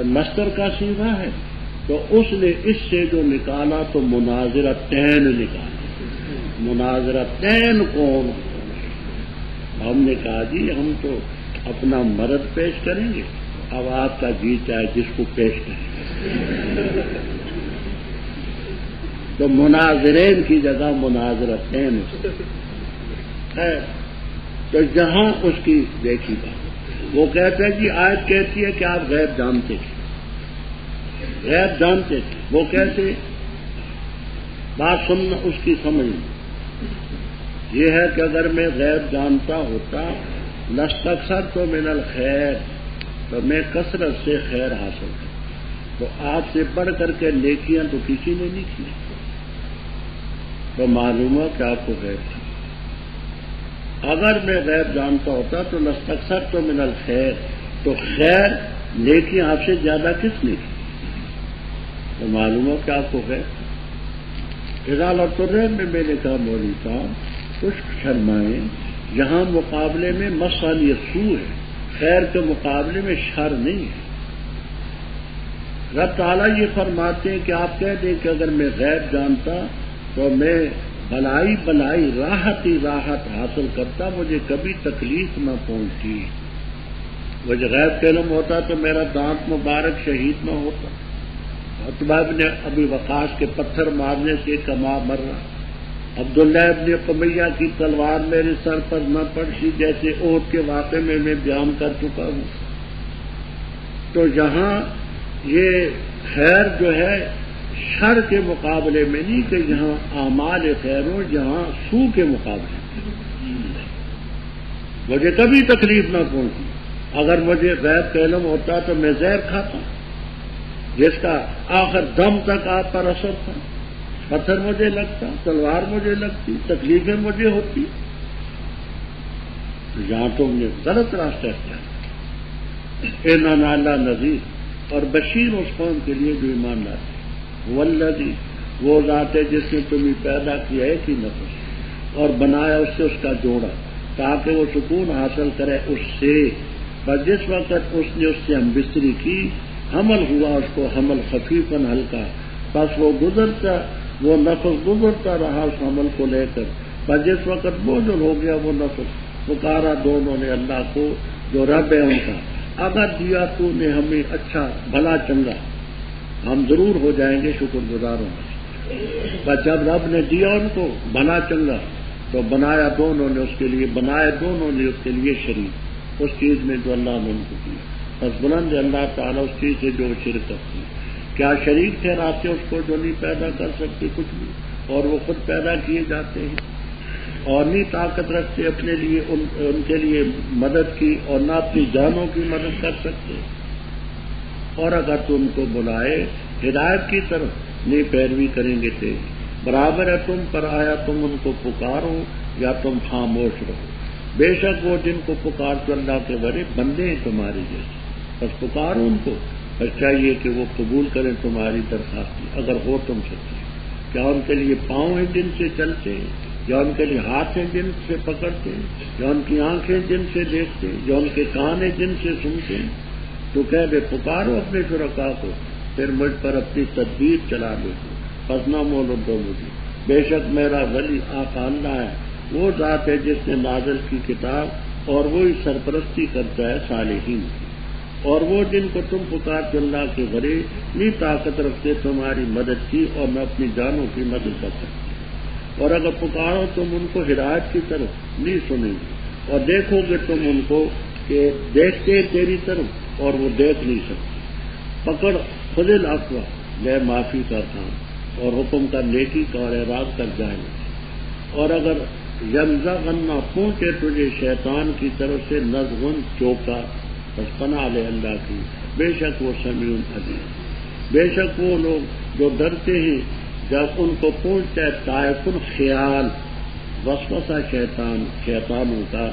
مصدر کا صیغہ ہے تو اس نے اس سے جو نکالا تو مناظرتین نکالا، مناظرتین کون؟ ہم نے کہا جی ہم تو اپنا مرد پیش کریں گے، اب آپ کا جی چاہے جس کو پیش کریں۔ تو مناظرین کی جگہ مناظرتین ہے۔ تو جہاں اس کی دیکھی بات، وہ کہتا ہے جی آیت کہتی ہے کہ آپ غیب جانتے تھے، غیب جانتے تھے، وہ کہتے بات سننا اس کی سمجھ یہ ہے کہ اگر میں غیب جانتا ہوتا لستکثر تو من الخیر، تو میں کثرت سے خیر حاصل کرتا، تو آپ سے بڑھ کر کے نیکیاں تو کسی نے نہیں کی، تو معلوم ہے کہ آپ کو غیب تھی۔ اگر میں غیب جانتا ہوتا تو لستکثر تو من الخیر، تو خیر نیکیاں آپ سے زیادہ کس نے کی، تو معلوم ہے کہ آپ کو غیب تھی۔ اضالت الرحم میں نے کہا مولوی صاحب کچھ شرمائیں، یہاں مقابلے میں مسئلہ سو ہے، خیر کے مقابلے میں شر نہیں ہے۔ رب تعالیٰ یہ فرماتے ہیں کہ آپ کہہ دیں کہ اگر میں غیب جانتا تو میں بلائی بلائی راحت ہی راحت حاصل کرتا، مجھے کبھی تکلیف نہ پہنچتی۔ مجھے غیب کا علم ہوتا تو میرا دانت مبارک شہید نہ ہوتا، عتبہ ابن ابی وقاص کے پتھر مارنے سے کما مر رہا، عبداللہ ابن قمیہ کی تلوار میرے سر پر نہ پڑتی، جیسے احد کے واقعے میں بیان کر چکا ہوں۔ تو یہاں یہ خیر جو ہے شر کے مقابلے میں نہیں کہ جہاں اعمال خیر ہو، جہاں سو کے مقابلے میں مجھے کبھی تکلیف نہ پہنچی۔ اگر مجھے غیب کا علم ہوتا تو میں زہر کھاتا جس کا آخر دم تک آپ پر اثر تھا، پتھر مجھے لگتا، تلوار مجھے لگتی، تکلیفیں مجھے ہوتی۔ یہاں تم نے غلط راستہ اختیار، اننا اللہ نذیر، اور بشیر اس قوم کے لیے جو ایمان لاتے ہیں۔ والذی، وہ ذات ہے جس نے تمہیں پیدا کیا ایک ہی نفس اور بنایا اس سے اس کا جوڑا، تاکہ وہ سکون حاصل کرے اس سے، پر جس وقت اس نے اس سے ہم بستری کی، حمل ہوا اس کو حمل خفیفاً ہلکا، بس وہ نفس گزرتا رہا اس حمل کو لے کر، پر جس وقت بوجھل ہو گیا وہ نفس، پکارا دونوں نے اللہ کو جو رب ہے ان کا، اگر دیا تو نے ہمیں اچھا بھلا چنگا، ہم ضرور ہو جائیں گے شکر گزاروں میں، پر جب رب نے دیا ان کو بھلا چنگا تو بنایا دونوں نے اس کے لیے، بنائے دونوں نے اس کے لیے شریک اس چیز میں جو اللہ نے ان کو دیا۔ بس بلند ہے اللہ تعالیٰ اس چیز سے جو شرک کرتی ہے، کیا شریک ٹھہراتے اس کو جو نہیں پیدا کر سکتے کچھ بھی، اور وہ خود پیدا کیے جاتے ہیں، اور نہیں طاقت رکھتے اپنے لیے ان کے لیے مدد کی، اور نہ اپنی جانوں کی مدد کر سکتے، اور اگر تم کو بلائے ہدایت کی طرف نہیں پیروی کریں گے تھے، برابر ہے تم پر آیا تم ان کو پکارو یا تم خاموش رہو، بے شک وہ جن کو پکارتے اللہ کے بڑے بندے ہیں تمہارے جیسے، بس پکارو ان کو، بس چاہیے کہ وہ قبول کریں تمہاری درخواست اگر ہو تم سکتے۔ کیا ان کے لیے پاؤں ہیں جن سے چلتے ہیں، یا ان کے لیے ہاتھ ہیں جن سے پکڑتے ہیں، یا ان کی آنکھیں جن سے دیکھتے ہیں، یا ان کے کان ہیں جن سے سنتے ہیں؟ تو کہہ دے پکارو اپنے شرکا کو، پھر مجھ پر اپنی تدبیر چلا دو، پس نہ مولت دو مجھے، بے شک میرا ولی آقا اللہ ہے، وہ ذات ہے جس نے نازل کی کتاب، اور وہی سرپرستی کرتا ہے صالحین کی، اور وہ جن کو تم پکارتے اللہ کے غرے نہیں طاقت رکھتے تمہاری مدد کی، اور نہ اپنی جانوں کی مدد کر سکتے، اور اگر پکارو تم ان کو ہدایت کی طرف نہیں سنیں گے، اور دیکھو گے تم ان کو کہ دیکھتے تیری طرف اور وہ دیکھ نہیں سکتے، پکڑ خود العفو، لے معافی کا کام، اور حکم کا نیکی کا اور اعراض کر جائیں، اور اگر یمزغن پہنچے تجھے شیطان کی طرف سے نزغن چوکا، بس پناہ لے اللہ کی، بے شک وہ سمیع علیم، بے شک وہ لوگ جو ڈرتے ہیں جب ان کو پہنچتا ہے طائفن خیال، وسوسہ شیطانوں کا،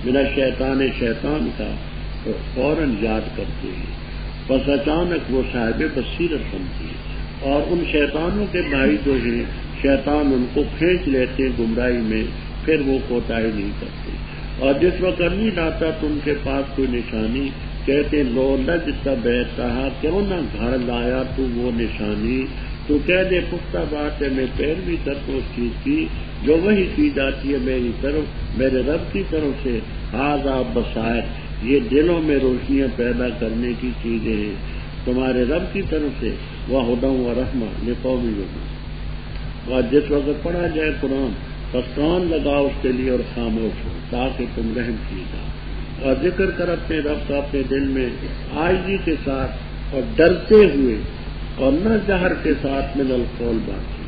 بلا شیطان کا، تو فوراً یاد کرتے ہیں، بس اچانک وہ صاحب بصیرت بنتی ہے، اور ان شیطانوں کے بھائی جو ہیں شیطان ان کو کھینچ لیتے گمراہی میں، پھر وہ کوتاہی نہیں کرتے، اور جس وقت نہیں لاتا تو ان کے پاس کوئی نشانی کہتے لو لجتبیتھا، کیوں نہ گھر لایا تو وہ نشانی، تو کہہ دے پختہ بات ہے میں پیروی کرتا اس چیز کی جو وہی کی جاتی ہے میری طرف، میرے رب کی طرف سے، ھذا بصائر، یہ دلوں میں روشنیاں پیدا کرنے کی چیزیں ہیں تمہارے رب کی طرف سے، وہدی و رحمہ لقوم یؤمنون۔ اور جس وقت پڑھا جائے قرآن بس کان لگاؤ اس کے لیے اور خاموش ہو تاکہ تم رحم کیے جاؤ، اور ذکر کر اپنے رب کا اپنے دل میں عاجزی کے ساتھ اور ڈرتے ہوئے، اور نہ جہر کے ساتھ من القول بات،